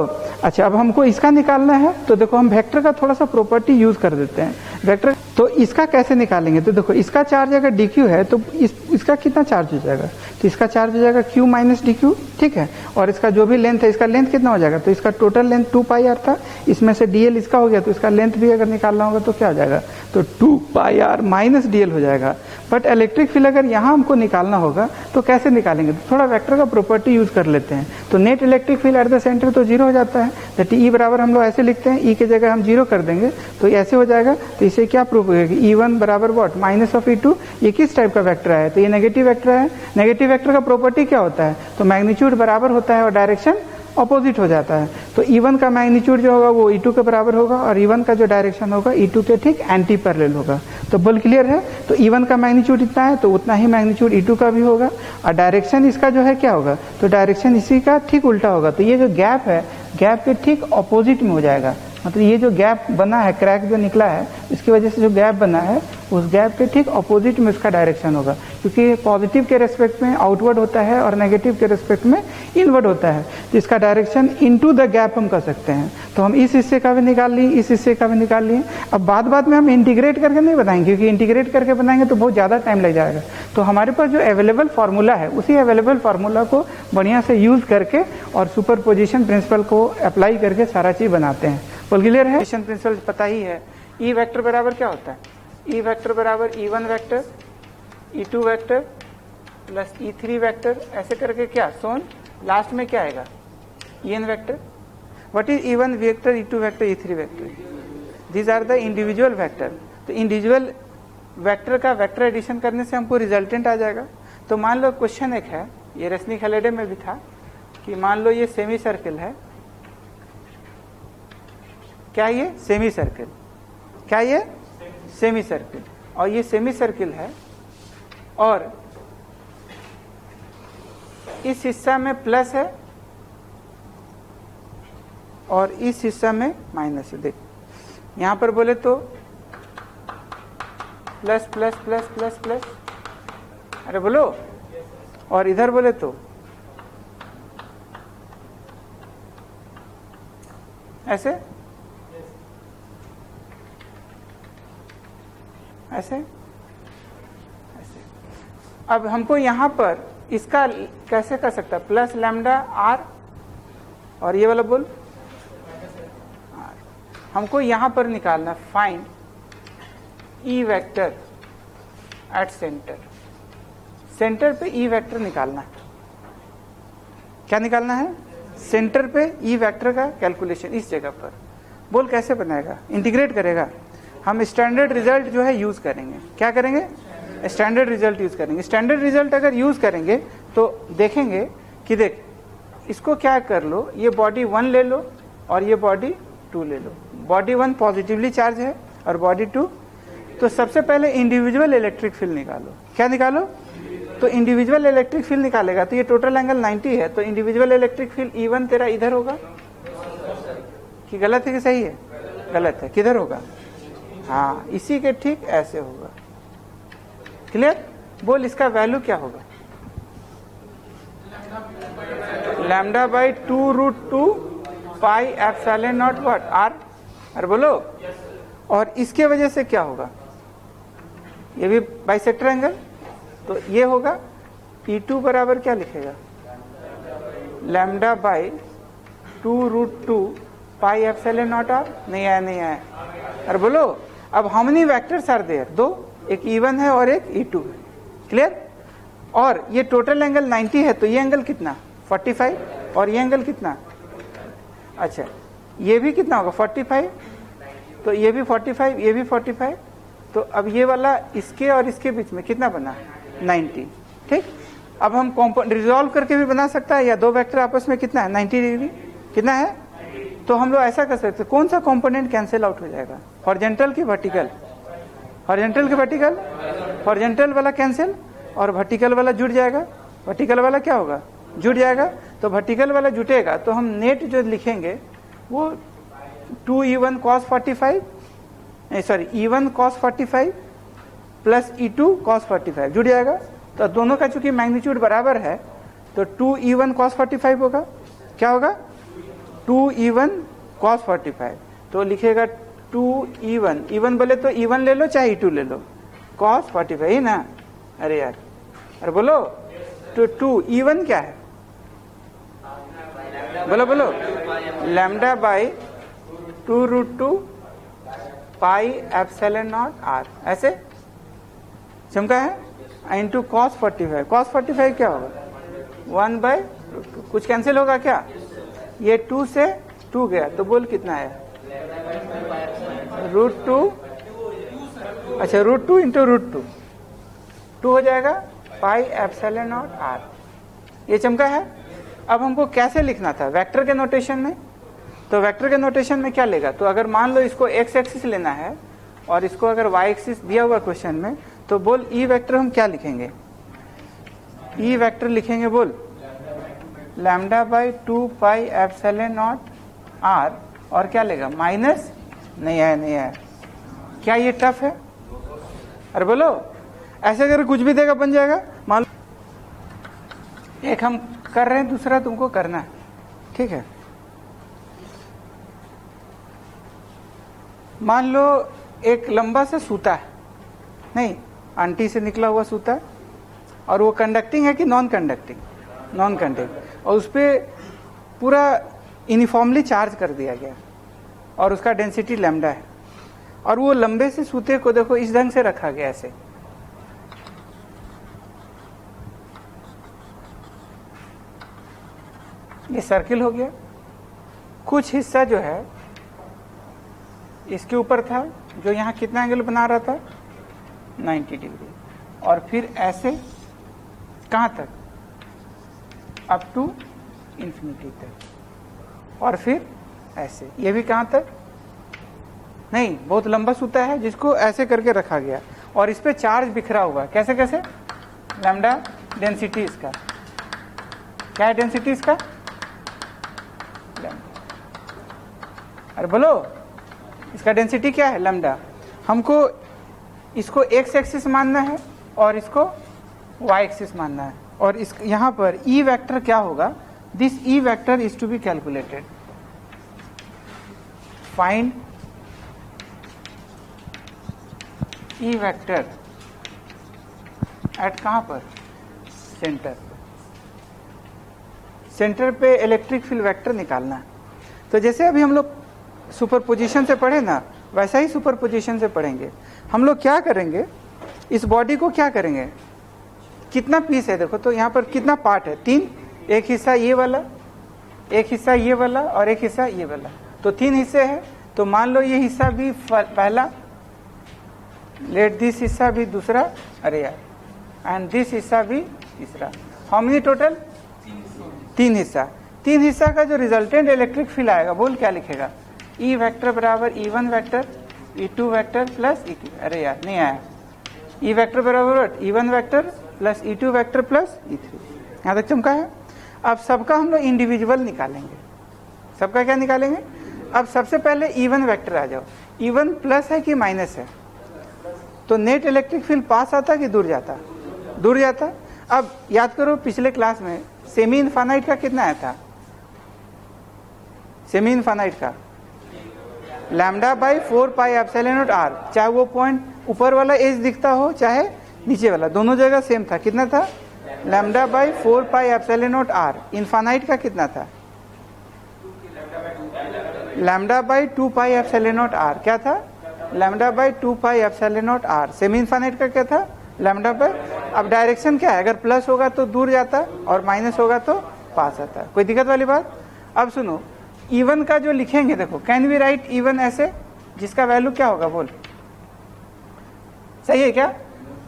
अच्छा अब हमको इसका निकालना है, तो देखो हम वेक्टर का थोड़ा सा प्रॉपर्टी यूज कर देते हैं। वेक्टर तो इसका कैसे निकालेंगे, तो देखो इसका चार्ज अगर डी क्यू है तो इसका कितना चार्ज हो जाएगा, तो इसका चार्ज हो जाएगा क्यू माइनस डी क्यू, ठीक है। और इसका जो भी लेंथ है, इसका लेंथ कितना हो जाएगा, तो इसका टोटल लेंथ 2 पाई आर था, इसमें से डीएल इसका हो गया, तो इसका लेंथ भी अगर निकालना होगा तो क्या हो जाएगा, तो 2 पाई आर माइनस डीएल हो जाएगा। बट इलेक्ट्रिक फील्ड अगर यहाँ हमको निकालना होगा तो कैसे निकालेंगे, तो थोड़ा वेक्टर का प्रॉपर्टी यूज कर लेते हैं। तो net electric field at the centre तो 0 हो जाता है, दैट ई बराबर हम लोग ऐसे लिखते हैं, ई की जगह हम 0 कर देंगे तो ऐसे हो जाएगा। तो इसे क्या प्रूव होगा कि E1 बराबर व्हाट माइनस ऑफ E2, ये किस टाइप का वेक्टर है, तो ये नेगेटिव वेक्टर है। नेगेटिव वेक्टर का प्रॉपर्टी क्या होता है, तो मैग्नीट्यूड बराबर होता है और डायरेक्शन ऑपोजिट हो जाता है। तो E1 का मैग्नीट्यूड जो होगा वो E2 के बराबर होगा और E1 का जो डायरेक्शन होगा E2 के ठीक एंटी पैरेलल होगा। तो बोल क्लियर है। तो E1 का मैग्नीट्यूड इतना है तो उतना ही मैग्नीट्यूड E2 का भी होगा, और डायरेक्शन इसका जो है क्या होगा, तो डायरेक्शन इसी का ठीक उल्टा होगा। तो ये जो गैप है, गैप के ठीक ऑपोजिट में हो जाएगा। मतलब ये जो गैप बना है, क्रैक जो निकला है, इसकी वजह से जो गैप बना है उस गैप के ठीक ऑपोजिट में इसका डायरेक्शन होगा, क्योंकि पॉजिटिव के रेस्पेक्ट में आउटवर्ड होता है और नेगेटिव के रेस्पेक्ट में इनवर्ड होता है। तो इसका डायरेक्शन इनटू द गैप हम कर सकते हैं। तो हम इस हिस्से का भी निकाल लिए, इस हिस्से का भी निकाल लिए। अब बाद में हम इंटीग्रेट करके नहीं बनाएंगे, क्योंकि इंटीग्रेट करके बनाएंगे तो बहुत ज्यादा टाइम लग जाएगा। तो हमारे पास जो अवेलेबल फार्मूला है उसी अवेलेबल फार्मूला को बढ़िया से यूज करके और सुपरपोजिशन प्रिंसिपल को अप्लाई करके सारा चीज बनाते हैं। बोल क्लियर है। प्रिंसिपल पता ही है। ई वेक्टर बराबर क्या होता है, ई वेक्टर बराबर E1 vector, E2 vector plus E3 vector, ऐसे करके क्या सोन लास्ट में क्या आएगा En vector. What is E1 vector, E2 vector, E3 vector, these are the individual vector. तो इंडिविजुअल वेक्टर का वेक्टर एडिशन करने से हमको रिजल्टेंट आ जाएगा। तो मान लो क्वेश्चन एक है, ये रश्मि खलेडे में भी था, कि मान लो ये सेमी सर्किल है, क्या ये सेमी सर्किल, क्या ये सेमी सर्किल, और ये सेमी सर्किल है और इस हिस्सा में प्लस है और इस हिस्सा में माइनस है। देख यहां पर बोले तो plus plus plus plus plus, अरे बोलो, और इधर बोले तो ऐसे ऐसे ऐसे। अब हमको यहां पर इसका कैसे कर सकता है, प्लस लैम्डा आर, और ये वाला बोल आर। हमको यहां पर निकालना find E vector at centre. Centre पे ई वेक्टर निकालना है। क्या निकालना है? सेंटर पे ई वेक्टर का कैलकुलेशन इस जगह पर। बोल कैसे बनाएगा? इंटीग्रेट करेगा। हम स्टैंडर्ड रिजल्ट जो है यूज करेंगे। क्या करेंगे? स्टैंडर्ड रिजल्ट यूज करेंगे। स्टैंडर्ड रिजल्ट अगर यूज करेंगे तो देखेंगे कि देख इसको क्या कर लो, ये बॉडी 1 ले लो और ये बॉडी 2 ले लो। बॉडी 1 पॉजिटिवली चार्ज है और बॉडी 2, तो सबसे पहले इंडिविजुअल इलेक्ट्रिक फील्ड निकालो। क्या निकालो? तो इंडिविजुअल इलेक्ट्रिक फील्ड निकालेगा तो ये टोटल एंगल 90 है, तो इंडिविजुअल इलेक्ट्रिक फील्ड E1 तेरा इधर होगा कि गलत है कि सही है? गलत है। किधर होगा? हाँ, इसी के ठीक ऐसे होगा। क्लियर? बोल इसका वैल्यू क्या होगा? Lambda by 2√2 pi epsilon not what r. अरे बोलो, और इसके वजह से क्या होगा? ये भी बाइसेक्टर एंगल, तो ये होगा E2 बराबर क्या लिखेगा? Lambda by 2√2 pi epsilon not r. नहीं आया, नहीं आया। अरे बोलो, अब how many vectors are there? 2, एक E1 है और एक E2 है। क्लियर? और ये टोटल एंगल 90 है, तो ये एंगल कितना? 45, और ये एंगल कितना? अच्छा, ये भी कितना होगा? 45, तो ये भी 45, ये भी 45, तो अब ये वाला इसके और इसके बीच में कितना बना? 90। ठीक, अब हम रिजॉल्व करके भी बना सकता है, या दो वेक्टर आपस में कितना है? 90 डिग्री कितना है? तो हम लोग ऐसा कर सकते हैं, कौन सा कंपोनेंट कैंसिल आउट हो जाएगा? हॉरिजॉन्टल की वर्टिकल? हॉरिजॉन्टल की वर्टिकल, हॉरिजॉन्टल वाला कैंसिल और वर्टिकल वाला जुड़ जाएगा। वर्टिकल वाला क्या होगा? जुड़ जाएगा। तो वर्टिकल वाला जुटेगा तो हम नेट जो लिखेंगे वो 2E1 cos 45, sorry E1 cos 45 plus E2 cos 45 जुड़ जाएगा। तो दोनों का चूंकि मैग्नीट्यूड बराबर है तो 2E1 cos 45 होगा। क्या होगा? 2E1 cos 45, तो लिखेगा 2E1, E1 बोले तो E1 ले लो चाहे E2 ले लो, cos 45 ही ना। अरे यार, अरे बोलो, तो 2E1 क्या है? बोलो बोलो, lambda by 2√2 pi epsilon not r, ऐसे चमका है, इंटू cos 45। cos 45 क्या होगा? 1/√2। कुछ कैंसिल होगा क्या? ये 2 से 2 गया, तो बोल कितना है? √2, अच्छा √2 इंटू √2, 2 हो जाएगा पाई एप्सिलॉन नॉट आर। ये चमका है। अब हमको कैसे लिखना था? वेक्टर के नोटेशन में। तो वेक्टर के नोटेशन में क्या लेगा? तो अगर मान लो इसको x एक्सिस लेना है और इसको अगर y एक्सिस दिया हुआ क्वेश्चन में, तो बोल ई वेक्टर हम क्या लिखेंगे? ई वेक्टर लिखेंगे बोल lambda by 2 pi epsilon not r, और क्या लेगा? माइनस, नहीं आया, नहीं आया। क्या ये टफ है? अरे बोलो, ऐसे अगर कुछ भी देगा बन जाएगा। मान लो एक हम कर रहे हैं, दूसरा तुमको करना है, ठीक है? मान लो एक लंबा सा सूता है, नहीं आंटी से निकला हुआ सूता है, और वो कंडक्टिंग है कि नॉन कंडक्टिंग? नॉन कंडक्टिंग, और उस पर पूरा यूनिफॉर्मली चार्ज कर दिया गया और उसका डेंसिटी लैम्डा है, और वो लंबे से सूते को देखो इस ढंग से रखा गया ऐसे। ये सर्किल हो गया। कुछ हिस्सा जो है इसके ऊपर था, जो यहाँ कितना एंगल बना रहा था? 90 डिग्री, और फिर ऐसे कहाँ तक? अप टू इंफिनिटी तक, और फिर ऐसे, ये भी कहाँ तक? नहीं, बहुत लंबा सूता है जिसको ऐसे करके रखा गया और इस पे चार्ज बिखरा हुआ है। कैसे कैसे? लैम्डा डेंसिटी इसका क्या है? डेंसिटी इसका लैम्डा। अरे बोलो, इसका डेंसिटी क्या है? लैम्डा। हमको इसको एक्स एक्सिस मानना है और इसको वाई एक्सिस मानना है। और इस यहां पर ई वेक्टर क्या होगा? This E vector is to be calculated. Find E vector at कहां पर? सेंटर। सेंटर पे इलेक्ट्रिक फील्ड वेक्टर निकालना है। तो जैसे अभी हम लोग सुपरपोजिशन से पढ़े ना, वैसा ही सुपरपोजिशन से पढ़ेंगे। हम लोग क्या करेंगे, इस बॉडी को क्या करेंगे, कितना पीस है देखो तो यहाँ पर कितना पार्ट है? 3। एक हिस्सा ये वाला, एक हिस्सा ये वाला और एक हिस्सा ये वाला, तो 3 हिस्से हैं। तो मान लो ये हिस्सा भी पहला, लेट दिस हिस्सा भी दूसरा, अरे यार, एंड दिस हिस्सा भी तीसरा। How many total? 3 हिस्सा। 3 हिस्सा का जो रिजल्टेंट इलेक्ट्रिक फील्ड आएगा, बोल क्या लिखेगा? ई वेक्टर बराबर E1 vector E2 vector plus E3। अरे यार नहीं आया। ई वेक्टर बराबर E1 vector plus E2 vector plus E3। यहाँ तक चमका है। अब सबका हम लोग इंडिविजुअल निकालेंगे। सबका क्या निकालेंगे? अब सबसे पहले E1 वेक्टर आ जाओ। E1 प्लस है कि माइनस है? तो नेट इलेक्ट्रिक फील्ड पास आता कि दूर जाता? दूर जाता। अब याद करो पिछले क्लास में सेमी इनफाइनाइट का कितना आया था? सेमी इनफाइनाइट का lambda by 4 pi epsilon not r, चाहे वो पॉइंट ऊपर वाला एज दिखता हो चाहे नीचे वाला, दोनों जगह सेम था। कितना था? Lambda by 4 pi epsilon not r. Infinite का कितना था? Lambda by 2 pi epsilon not r. क्या था? Lambda by 2 pi epsilon not r. Semi infinite का क्या था? Lambda by. अब डायरेक्शन क्या है? अगर प्लस होगा तो दूर जाता और माइनस होगा तो पास आता। कोई दिक्कत वाली बात? अब सुनो, E1 का जो लिखेंगे देखो, कैन वी राइट E1 ऐसे, जिसका वैल्यू क्या होगा? बोल, सही है क्या?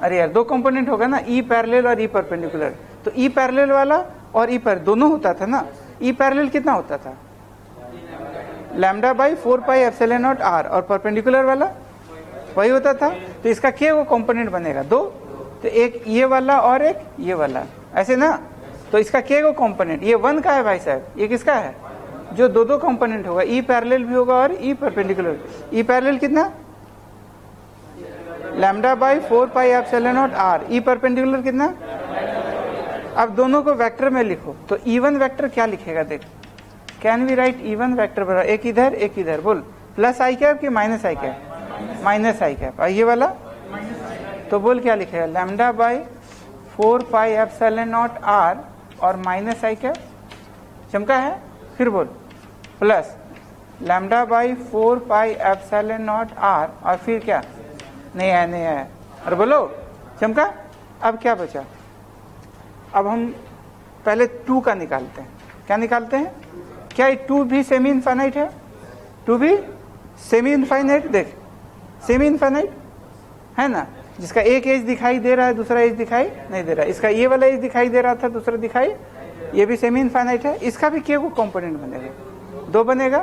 अरे यार, 2 कंपोनेंट होगा ना, E पैरेलल और E परपेंडिकुलर। तो E पैरेलल वाला और E पर दोनों होता था ना। E पैरेलल कितना होता था? Lambda by 4 pi epsilon not r. और परपेंडिकुलर वाला वही होता था। तो इसका क्या वो कंपोनेंट बनेगा? 2। तो एक ये वाला और एक ये वाला, ऐसे ना। तो इसका क्या वो कंपोनेंट? ये 1 का है भाई साहब। ये किसका है? जो 2 कंपोनेंट होगा, ई पैरेलल भी होगा और ई परपेंडिकुलर। ई पैरेलल कितना? Lambda by 4 pi epsilon not r. E perpendicular कितना? अब दोनों को वेक्टर में लिखो। तो E1 वेक्टर क्या लिखेगा? देख, can we write E1 vector बराबर, एक इधर एक इधर, बोल, प्लस आई कैप कि minus i cap? Minus i cap. ये वाला तो बोल क्या लिखेगा? Lambda by 4 pi epsilon not r और माइनस आई कैप। चमका है? फिर बोल, plus lambda by 4 pi epsilon not r और फिर क्या? नहीं आया, नहीं आया। और बोलो, चमका। अब क्या बचा? अब हम पहले 2 का निकालते हैं। क्या निकालते हैं? क्या 2 भी सेमी इनफाइनाइट है? 2 भी सेमी इनफाइनाइट। देख, सेमी इनफाइनाइट है ना, जिसका एक एज दिखाई दे रहा है, दूसरा एज दिखाई नहीं दे रहा है। इसका ये वाला एज दिखाई दे रहा था, दूसरा दिखाई, ये भी सेमी इनफाइनाइट है। इसका भी क्या को कंपोनेंट बनेगा? 2 बनेगा।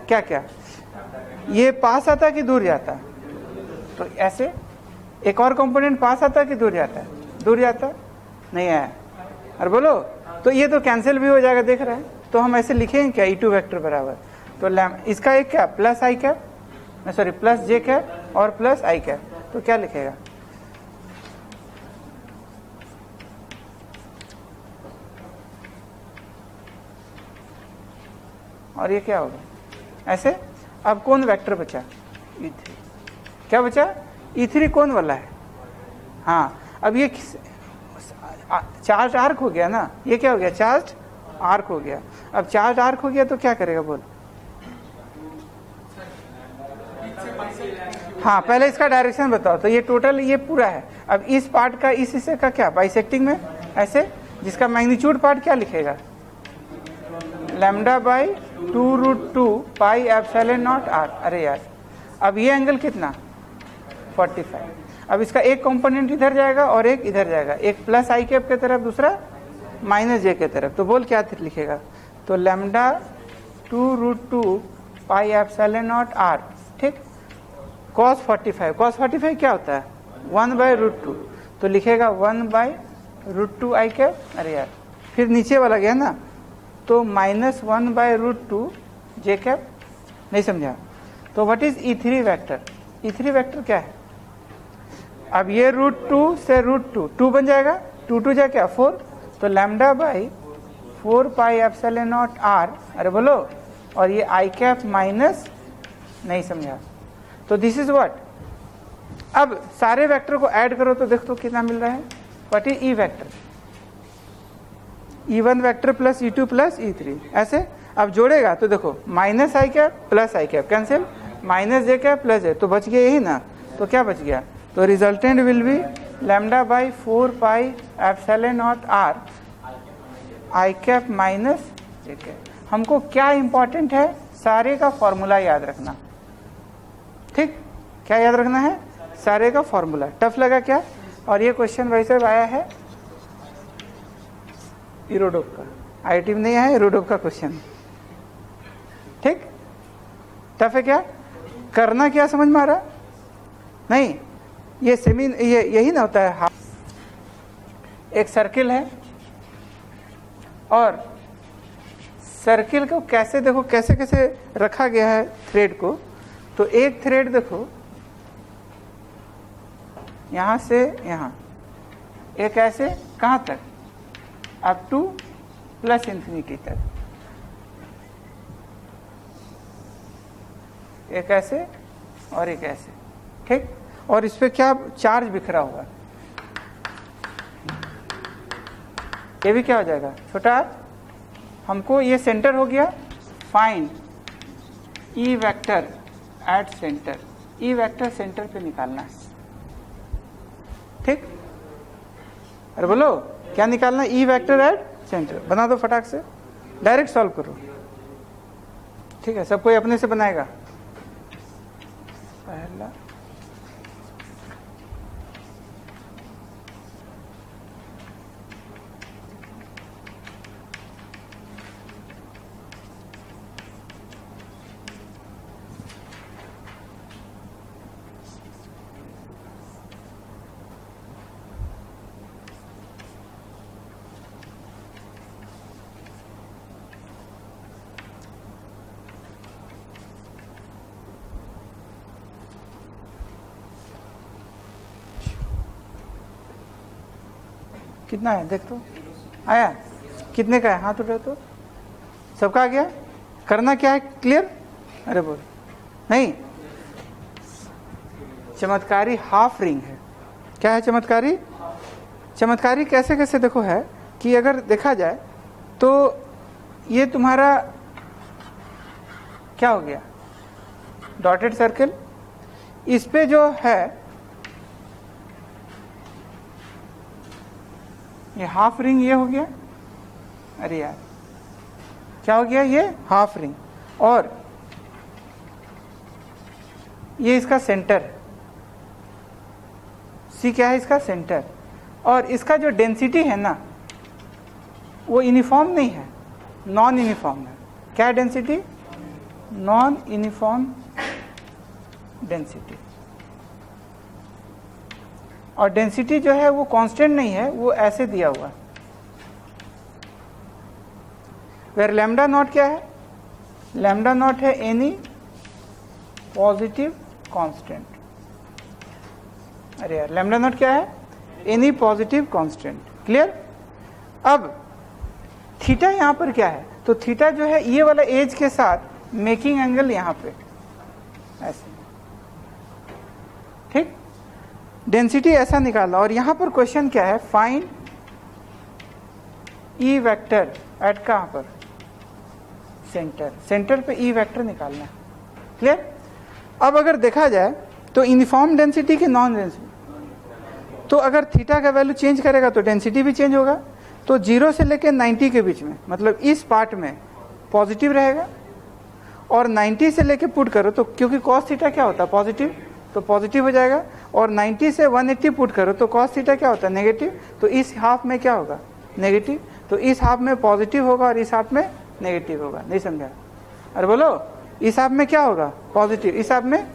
क्या क्या? ये पास आता कि दूर जाता? तो ऐसे एक और कंपोनेंट पास आता कि दूर जाता? दूर जाता। नहीं आया। और बोलो, तो ये तो कैंसिल भी हो जाएगा, देख रहे हैं। तो हम ऐसे लिखेंगे क्या? E2 वेक्टर बराबर, तो इसका एक क्या? Plus i cap, sorry plus J cap और प्लस आई कैप। तो क्या लिखेगा? और ये क्या होगा? ऐसे। अब कौन वेक्टर बचा? E3। क्या बचा? E3 कौन वाला है? हाँ, अब ये चार्ज आर्क हो गया ना। ये क्या हो गया? चार्ज आर्क हो गया। अब चार्ज आर्क हो गया तो क्या करेगा? बोल। हाँ, पहले इसका डायरेक्शन बताओ। तो ये टोटल ये पूरा है। अब इस पार्ट का, इस हिस्से का क्या? बाइसेक्टिंग में ऐसे, जिसका मैग्नीट्यूड पार्ट क्या लिखेगा? Lambda by 2√2 pi epsilon not r. अरे यार, अब ये एंगल कितना? 45। अब इसका एक कंपोनेंट इधर जाएगा और एक इधर जाएगा, एक प्लस आई कैप की तरफ, दूसरा माइनस जे की तरफ। तो बोल क्या लिखेगा? तो lambda 2√2 pi epsilon not r. ठीक। cos 45, cos 45 क्या होता है 1/√2, तो लिखेगा 1/√2 आई कैप। अरे यार फिर नीचे वाला गया ना, तो -1/√2 जे कैप। नहीं समझा? तो what is E3 vector? E3 vector क्या है? अब ये √2 से √2 2 बन जाएगा, 2 जा क्या 4, तो λ/4πε0r। अरे बोलो, और ये आई कैप माइनस, नहीं समझा? तो दिस इज व्हाट। अब सारे वेक्टर को ऐड करो तो देखो कितना मिल रहा है। What is E vector? E1 vector plus E2 plus E3 ऐसे। अब जोड़ेगा तो देखो minus i cap plus i cap cancel, minus J cap plus जे, तो बच गया यही ना। तो क्या बच गया? तो resultant will be λ/4πε0r I cap minus J cap. हमको क्या इंपॉर्टेंट है? सारे का फॉर्मूला याद रखना। ठीक, क्या याद रखना है? सारे का फॉर्मूला। टफ लगा क्या? और ये क्वेश्चन वैसे आया है इरोडोप का, आईआईटी में नहीं आया, इरोडोप का क्वेश्चन। ठीक, टफ है क्या? करना क्या समझ में आ रहा? नहीं, ये यही ना होता है। एक सर्किल है और सर्किल को कैसे देखो कैसे कैसे रखा गया है थ्रेड को। तो एक थ्रेड देखो यहां से यहां, एक ऐसे कहां तक, अप टू प्लस इंफिनिटी तक, एक ऐसे और एक ऐसे। ठीक, और इस पे क्या चार्ज बिखरा हुआ, ये भी क्या हो जाएगा छोटा। हमको ये सेंटर हो गया। Find E vector at centre, E vector centre पे निकालना है। ठीक, अरे बोलो क्या निकालना? ई वेक्टर एट सेंटर। बना दो फटाक से, डायरेक्ट सॉल्व करो। ठीक है, सब कोई अपने से बनाएगा। पहला कितना है देख तो, आया? कितने का है? हाथ उठाओ तो। सबका आ गया? करना क्या है? क्लियर? अरे बोल नहीं, चमत्कारी हाफ रिंग है। क्या है चमत्कारी? चमत्कारी कैसे कैसे देखो है कि अगर देखा जाए तो ये तुम्हारा क्या हो गया, डॉटेड सर्कल। इस पे जो है ये हाफ रिंग, ये हो गया। अरे यार क्या हो गया? ये हाफ रिंग, और ये इसका सेंटर, सी क्या है? इसका सेंटर। और इसका जो डेंसिटी है ना वो यूनिफॉर्म नहीं है, नॉन यूनिफॉर्म है। क्या डेंसिटी? Non uniform density. और डेंसिटी जो है वो कांस्टेंट नहीं है, वो ऐसे दिया हुआ। वेर लैम्डा नॉट क्या है? लैम्डा नॉट है एनी पॉजिटिव कांस्टेंट। अरे यार लैम्डा नॉट क्या है? Any positive constant. क्लियर? अब थीटा यहां पर क्या है? तो थीटा जो है ये वाला एज के साथ मेकिंग एंगल यहां पे ऐसे। ठीक, डेंसिटी ऐसा निकाला। और यहां पर क्वेश्चन क्या है? फाइंड ई वेक्टर एट कहां पर? सेंटर। सेंटर पे ई वेक्टर निकालना है। क्लियर? अब अगर देखा जाए तो यूनिफॉर्म डेंसिटी की नॉन डेंसिटी, तो अगर थीटा का वैल्यू चेंज करेगा तो डेंसिटी भी चेंज होगा। तो 0 से लेकर 90 के बीच में, मतलब इस पार्ट में पॉजिटिव रहेगा, और 90 से लेकर पुट करो तो, क्योंकि कॉस थीटा क्या होता है? पॉजिटिव, तो पॉजिटिव हो जाएगा। और 90 से 180 पुट करो तो कॉस थीटा क्या होता है? नेगेटिव। तो इस हाफ में क्या होगा? नेगेटिव। तो इस हाफ में पॉजिटिव होगा और इस हाफ में नेगेटिव होगा। नहीं समझा? अरे बोलो, इस हाफ में क्या होगा? पॉजिटिव, इस हाफ में।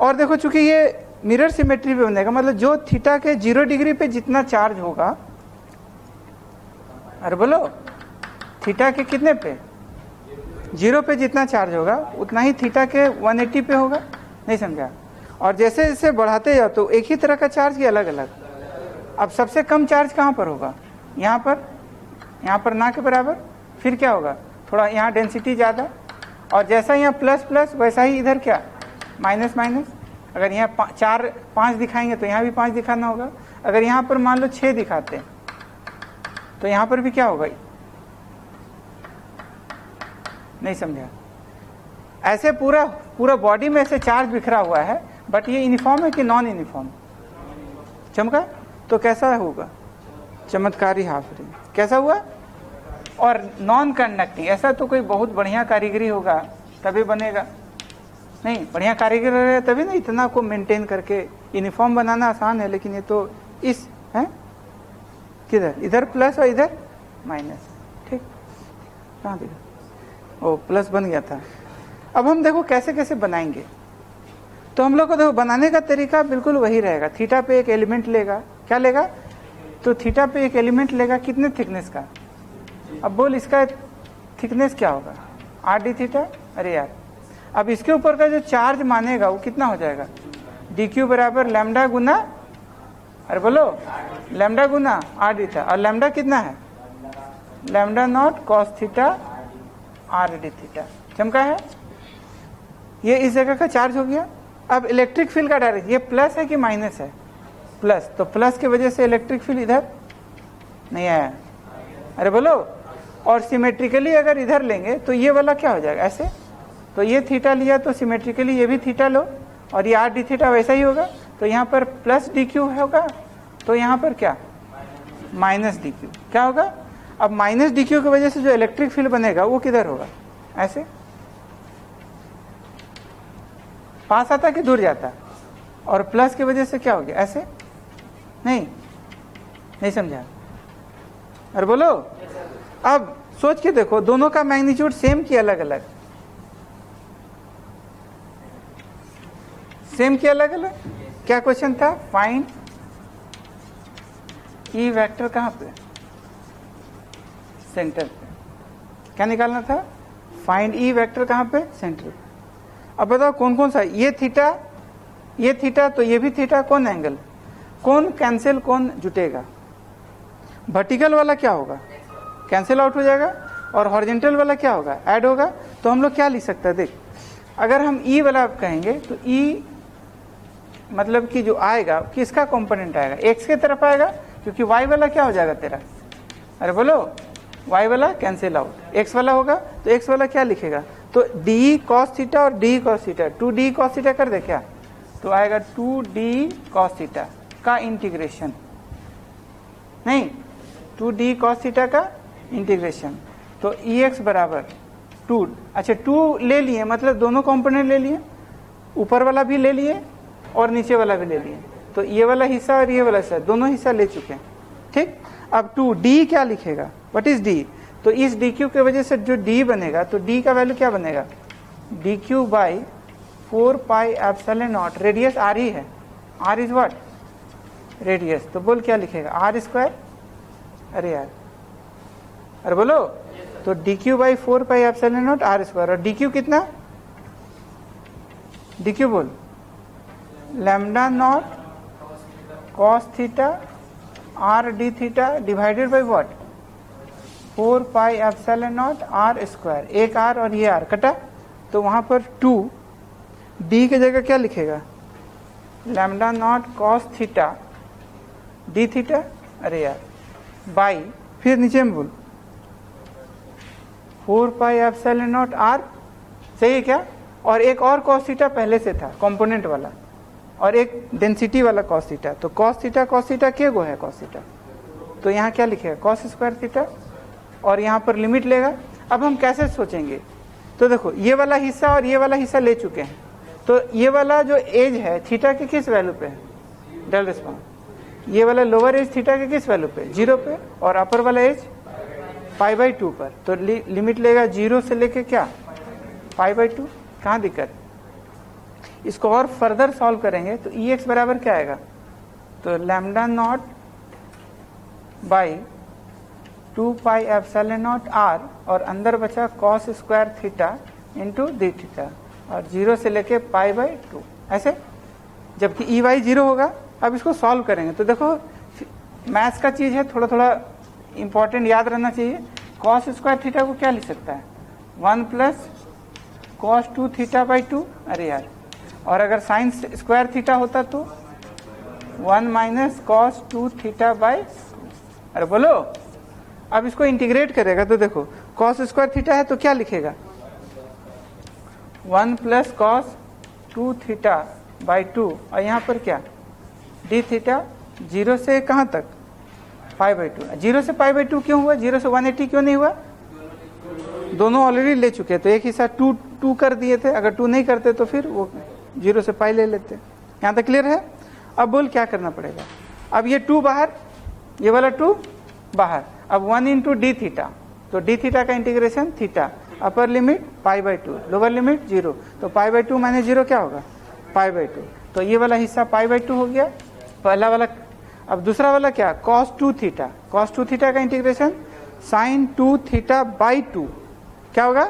और देखो चूंकि ये मिरर सिमेट्री पे बनेगा, मतलब जो थीटा के 0 डिग्री पे जितना चार्ज होगा, अरे बोलो, थीटा के कितने पे, 0 पे जितना चार्ज होगा उतना ही थीटा के 180 पे होगा। नहीं समझा? और जैसे जैसे बढ़ाते जाओ तो एक ही तरह का चार्ज की अलग अलग। अब सबसे कम चार्ज कहाँ पर होगा? यहाँ पर ना के बराबर। फिर क्या होगा? थोड़ा यहाँ डेंसिटी ज़्यादा, और जैसा यहाँ प्लस प्लस वैसा ही इधर क्या, माइनस माइनस। अगर यहाँ 4 5 दिखाएंगे तो यहाँ भी 5 दिखाना होगा। अगर यहाँ पर मान लो 6 दिखाते हैं तो यहाँ पर भी क्या होगा? नहीं समझा? ऐसे पूरा बॉडी में ऐसे चार्ज बिखरा हुआ है, बट ये यूनिफॉर्म है कि नॉन यूनिफॉर्म? चमका तो कैसा होगा? चमत्कारी हाफ रिंग। कैसा हुआ? और नॉन कंडक्टिंग, ऐसा तो कोई बहुत बढ़िया कारीगरी होगा तभी बनेगा। नहीं, बढ़िया कारीगर है तभी ना इतना को मेंटेन करके। यूनिफॉर्म बनाना आसान है, लेकिन ये तो इस है किधर, इधर प्लस और इधर माइनस। ठीक, कहाँ देखा? ओ प्लस बन गया था। अब हम देखो कैसे कैसे बनाएंगे। तो हम लोग को देखो बनाने का तरीका बिल्कुल वही रहेगा। थीटा पे एक एलिमेंट लेगा, क्या लेगा? तो थीटा पे एक एलिमेंट लेगा, कितने थिकनेस का? अब बोल इसका थिकनेस क्या होगा? R D theta. अरे यार, अब इसके ऊपर का जो चार्ज मानेगा वो कितना हो जाएगा? डी क्यू बराबर लैम्डा गुना, अरे बोलो, लैम्डा गुना आर डी था। और लैम्डा कितना है? Lambda naught cos theta R D theta. चमका है? ये इस जगह का चार्ज हो गया। अब इलेक्ट्रिक फील्ड का डायरेक्शन, ये प्लस है कि माइनस है? प्लस, तो प्लस की वजह से इलेक्ट्रिक फील्ड इधर नहीं आया। अरे बोलो, और सिमेट्रिकली अगर इधर लेंगे तो ये वाला क्या हो जाएगा? ऐसे। तो ये थीटा लिया तो सिमेट्रिकली ये भी थीटा लो, और ये आर डी थीटा वैसा ही होगा। तो यहाँ पर प्लस डी क्यू होगा, तो यहाँ पर क्या, माइनस डी क्यू। क्या होगा? अब माइनस डी क्यू की वजह से जो इलेक्ट्रिक फील्ड बनेगा वो किधर होगा? ऐसे पास आता कि दूर जाता? और प्लस की वजह से क्या हो गया? ऐसे। नहीं समझा? अरे बोलो, अब सोच के देखो, दोनों का मैग्नीट्यूड सेम कि अलग अलग? सेम कि अलग अलग? क्या क्वेश्चन था? फाइंड ई वेक्टर कहाँ पे? सेंटर पे। क्या निकालना था? फाइंड ई वेक्टर कहाँ पे? सेंटर पे। अब बताओ कौन कौन सा? ये थीटा तो ये भी थीटा, कौन एंगल? कौन कैंसिल, कौन जुटेगा? वर्टिकल वाला क्या होगा? कैंसिल आउट हो जाएगा। और हॉरिजॉन्टल वाला क्या होगा? ऐड होगा। तो हम लोग क्या लिख सकते हैं? देख, अगर हम ई वाला कहेंगे तो ई मतलब कि जो आएगा किसका कंपोनेंट आएगा? एक्स के तरफ आएगा, क्योंकि वाई वाला क्या हो जाएगा तेरा? अरे बोलो, वाई वाला कैंसिल आउट, एक्स वाला होगा। तो एक्स वाला क्या लिखेगा? तो डी कॉस थीटा और D cos theta, 2d cos theta कर दे क्या? तो आएगा 2d कॉस थीटा का इंटीग्रेशन, नहीं 2d कॉस थीटा का इंटीग्रेशन। तो ex बराबर 2, अच्छा 2 ले लिए, मतलब दोनों कंपोनेंट ले लिए, ऊपर वाला भी ले लिए और नीचे वाला भी ले लिए। तो ये वाला हिस्सा और ये वाला हिस्सा दोनों हिस्सा ले चुके हैं। ठीक, अब 2d क्या लिखेगा? What is d? तो इस डी क्यू की वजह से जो डी बनेगा, तो डी का वैल्यू क्या बनेगा? D Q by 4 pi epsilon naught, radius R ही है। R is what? रेडियस। तो बोल क्या लिखेगा? R square. अरे यार, अरे बोलो, तो D Q by 4 pi epsilon not are square. और डी क्यू कितना? डी क्यू बोल, lambda naught cos theta R D theta divided by what? 4 pi epsilon not are square. एक आर और ये आर कटा, तो वहां पर 2 डी की जगह क्या लिखेगा? Lambda naught cos theta D theta, अरे यार, बाई, फिर नीचे में बोल 4 पाई एप्सिलॉन नॉट आर, सही है क्या? और एक और कॉस थीटा पहले से था, कंपोनेंट वाला, और एक डेंसिटी वाला कॉस थीटा। तो कॉस थीटा के गो है कॉस थीटा, तो यहाँ क्या लिखेगा? कॉस स्क्वायर थीटा, और यहाँ पर लिमिट लेगा। अब हम कैसे सोचेंगे? तो देखो, ये वाला हिस्सा और ये वाला हिस्सा ले चुके हैं, तो ये वाला जो एज है थीटा के किस वैल्यू पे है? डेल रिस्पॉन्स। ये वाला लोअर एज थीटा के किस वैल्यू पे? 0 पे, और अपर वाला एज पाई बाई 2 पर। तो लिमिट लेगा 0 से लेके क्या? Pi by 2। कहाँ दिक्कत? इसको और फर्दर सॉल्व करेंगे तो ई एक्स बराबर क्या आएगा, तो lambda nought by 2 pi epsilon not r और अंदर बचा cos square theta into d theta और 0 से लेके पाई बाई 2 ऐसे, जबकि ई वाई 0 होगा। अब इसको सॉल्व करेंगे तो देखो मैथ्स का चीज है, थोड़ा थोड़ा इंपॉर्टेंट याद रहना चाहिए। कॉस स्क्वायर थीटा को क्या लिख सकता है, 1 प्लस कॉस 2 थीटा बाई 2, अरे यार, और अगर साइन स्क्वायर थीटा होता तो 1 माइनस कॉस 2 थीटा बाई, अरे बोलो। अब इसको इंटीग्रेट करेगा तो देखो कॉस स्क्वायर थीटा है तो क्या लिखेगा, 1 प्लस कॉस 2 थीटा बाई 2 और यहाँ पर क्या डी थीटा, 0 से कहाँ तक पाई बाई 2। 0 से पाई बाई 2 क्यों हुआ, 0 से 180 क्यों नहीं हुआ, दोनों ऑलरेडी ले चुके हैं तो एक हिस्सा 2 कर दिए थे, अगर 2 नहीं करते तो फिर वो 0 से पाई ले लेते। यहाँ तक क्लियर है। अब बोल क्या करना पड़ेगा, अब ये 2 बाहर, ये वाला 2 बाहर, अब 1 इंटू डी थीटा, तो डी थीटा का integration theta, upper limit pi by 2, lower limit 0, तो पाई बाई 2 माइनस 0 क्या होगा, पाई बाई 2, तो ये वाला हिस्सा पाई बाई 2 हो गया पहला वाला। अब दूसरा वाला क्या, कॉस 2 थीटा, कॉस 2 थीटा का इंटीग्रेशन साइन 2 थीटा बाई 2, क्या होगा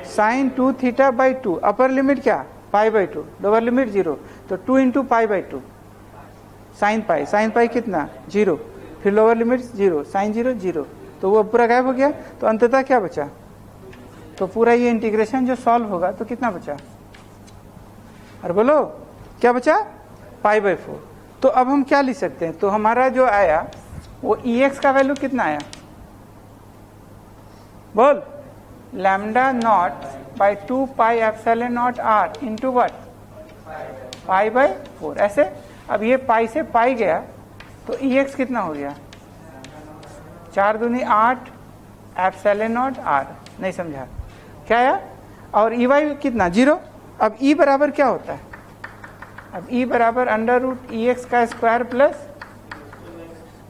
sine 2 theta by 2, upper limit क्या पाई बाई 2, लोअर लिमिट 0, तो 2 into pi by 2 sine pi कितना 0, फिर लोअर लिमिट 0, साइन 0 0, तो वो पूरा गायब हो गया। तो अंततः क्या बचा, तो पूरा ये इंटीग्रेशन जो सॉल्व होगा तो कितना बचा, अरे बोलो क्या बचा, पाई बाई 4। तो अब हम क्या लिख सकते हैं, तो हमारा जो आया वो ई एक्स का वैल्यू कितना आया, बोल lambda nought by 2 pi epsilon not r into what pi by 4 ऐसे। अब ये पाई से पाई गया तो ई एक्स कितना हो गया, 4 दूनी 8 एप्सिलॉन नॉट आर, नहीं समझा क्या आया, और ई वाई कितना 0। अब ई बराबर क्या होता है, अब ई बराबर अंडर रूट ई एक्स का स्क्वायर प्लस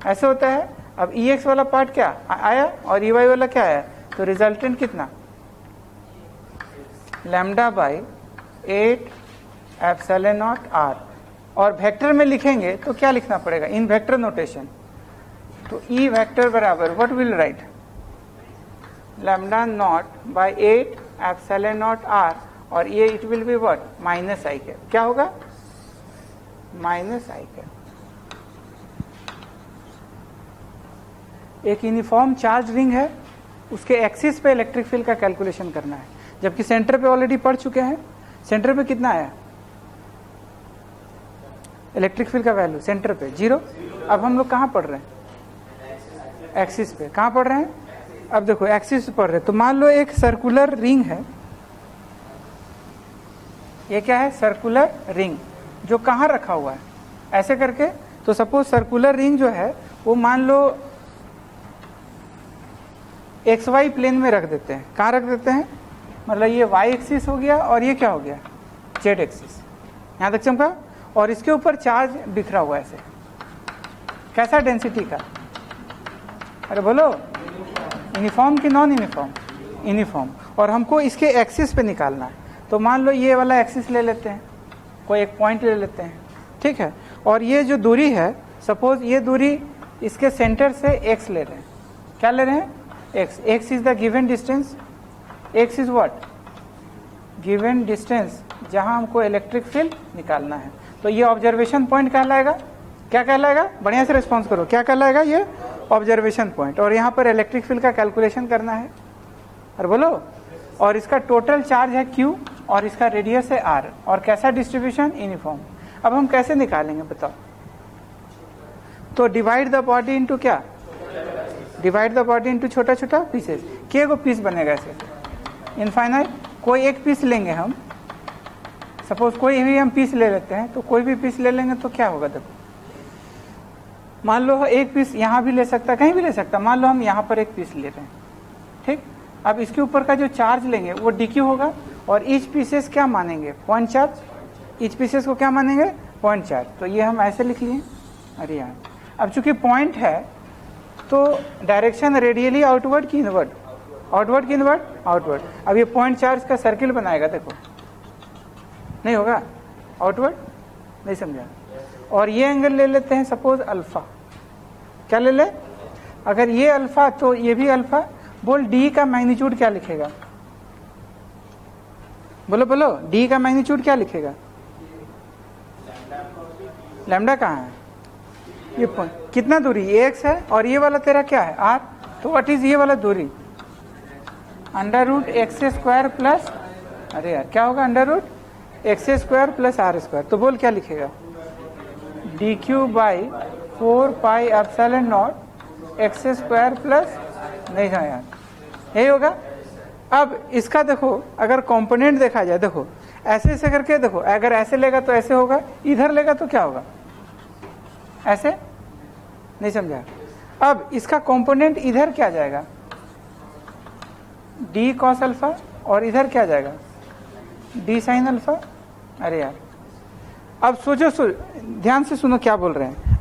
ऐसे होता है। अब ई एक्स वाला पार्ट क्या आया और ई वाई वाला क्या आया, तो रिजल्टेंट कितना lambda by 8 epsilon not r, और वेक्टर में लिखेंगे तो क्या लिखना पड़ेगा इन वेक्टर नोटेशन, तो ई वेक्टर बराबर what will write lambda nought by 8 epsilon not r, और ये it will be what minus i cap, क्या होगा माइनस आई कैप। एक यूनिफॉर्म चार्ज रिंग है, उसके एक्सिस पे इलेक्ट्रिक फील्ड का कैलकुलेशन करना है, जबकि सेंटर पे ऑलरेडी पढ़ चुके हैं। सेंटर पे कितना आया इलेक्ट्रिक फील्ड का वैल्यू, सेंटर पे 0। अब हम लोग कहाँ पढ़ रहे हैं, एक्सिस पे, कहाँ पढ़ रहे हैं, अब देखो एक्सिस पे पढ़ रहे हैं। तो मान लो एक सर्कुलर रिंग है, ये क्या है सर्कुलर रिंग, जो कहाँ रखा हुआ है ऐसे करके। तो सपोज सर्कुलर रिंग जो है वो मान लो एक्स वाई प्लेन में रख देते हैं, कहाँ रख देते हैं, मतलब ये वाई एक्सिस हो गया और ये क्या हो गया जेड एक्सिस, यहाँ तक चमका, और इसके ऊपर चार्ज बिखरा हुआ है ऐसे, कैसा डेंसिटी का, अरे बोलो यूनिफॉर्म कि नॉन यूनिफॉर्म, यूनिफॉर्म, और हमको इसके एक्सिस पे निकालना है। तो मान लो ये वाला एक्सिस ले लेते हैं, कोई एक पॉइंट ले लेते हैं, ठीक है, और ये जो दूरी है सपोज ये दूरी इसके सेंटर से x ले रहे हैं, क्या ले रहे हैं x is the given distance, x is what given distance जहां हमको इलेक्ट्रिक फील्ड निकालना है। तो ये ऑब्जर्वेशन पॉइंट कहलाएगा, क्या कहलाएगा, बढ़िया से रिस्पॉन्स करो, क्या कहलाएगा ये ऑब्जर्वेशन पॉइंट, और यहाँ पर इलेक्ट्रिक फील्ड का कैलकुलेशन करना है, और बोलो, और इसका टोटल चार्ज है Q और इसका रेडियस है R, और कैसा डिस्ट्रीब्यूशन यूनिफॉर्म। अब हम कैसे निकालेंगे बताओ, तो डिवाइड द बॉडी इनटू क्या, डिवाइड द बॉडी इनटू छोटा छोटा पीसेस, के को पीस बनेगा ऐसे इनफाइनाइट, कोई एक पीस लेंगे हम, सपोज कोई भी हम पीस ले लेते हैं, तो कोई भी पीस ले लेंगे तो क्या होगा, देखो मान लो एक पीस यहाँ भी ले सकता, कहीं भी ले सकता, मान लो हम यहाँ पर एक पीस ले रहे हैं, ठीक। अब इसके ऊपर का जो चार्ज लेंगे वो डीक्यू होगा, और ईच पीसेस क्या मानेंगे पॉइंट चार्ज, ईच पीसेस को क्या मानेंगे पॉइंट चार्ज, तो ये हम ऐसे लिख लिए, अरे यार अब चूंकि पॉइंट है तो डायरेक्शन रेडियली आउटवर्ड की इनवर्ड, आउटवर्ड की इनवर्ड आउटवर्ड। अब ये पॉइंट चार्ज का सर्किल बनाएगा, देखो नहीं होगा, आउटवर्ड, नहीं समझा। और ये एंगल ले लेते हैं सपोज अल्फा, क्या ले ले, अगर ये अल्फा तो ये भी अल्फा। बोल डी का मैग्नीट्यूड क्या लिखेगा, बोलो बोलो, डी का मैग्नीट्यूड क्या लिखेगा? लैम्डा कहाँ है? ये कितना दूरी एक्स है और ये वाला तेरा क्या है आर, तो व्हाट इज ये वाला दूरी? Under root x square plus, अरे यार क्या होगा, under root x square plus are square. तो बोल क्या लिखेगा? D Q by 4 pi epsilon nought x square plus, नहीं है यार, यही होगा। अब इसका देखो, अगर कंपोनेंट देखा जाए, देखो ऐसे ऐसे करके देखो, अगर ऐसे लेगा तो ऐसे होगा, इधर लेगा तो क्या होगा, ऐसे, नहीं समझा। अब इसका कंपोनेंट इधर क्या जाएगा, डी कॉस अल्फा, और इधर क्या जाएगा, डी साइन अल्फा। अरे यार अब सोचो, ध्यान से सुनो क्या बोल रहे हैं।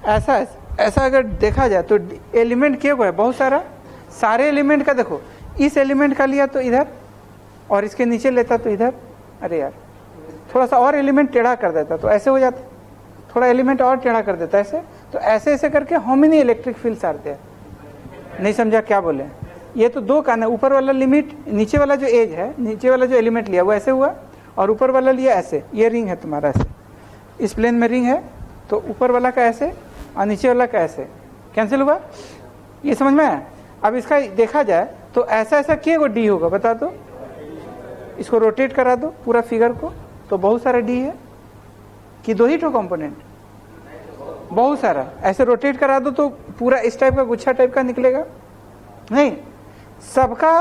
ऐसा अगर देखा जाए तो एलिमेंट क्या है, बहुत सारा, सारे एलिमेंट का देखो, इस एलिमेंट का लिया तो इधर, और इसके नीचे लेता तो इधर। अरे यार थोड़ा सा और एलिमेंट टेढ़ा कर देता तो ऐसे हो जाता, थोड़ा एलिमेंट और टेढ़ा कर देता ऐसे, तो ऐसे ऐसे करके हाउ मेनी इलेक्ट्रिक फील्ड्स आते हैं, नहीं समझा क्या बोले। ये तो दो का ना, ऊपर वाला लिमिट, नीचे वाला जो एज है, नीचे वाला जो एलिमेंट लिया वो ऐसे हुआ, और ऊपर वाला लिया ऐसे। ये रिंग है तुम्हारा ऐसे, इस प्लेन में रिंग है, तो ऊपर वाला का ऐसे और नीचे वाला का ऐसे, कैंसिल हुआ, ये समझ में आया। अब इसका देखा जाए तो ऐसा ऐसा क्या को डी होगा बता दो, इसको रोटेट करा दो पूरा फिगर को, तो बहुत सारा डी है कि दो ही ठो कंपोनेंट, बहुत सारा, ऐसे रोटेट करा दो तो पूरा इस टाइप का गुच्छा टाइप का निकलेगा, नहीं, सबका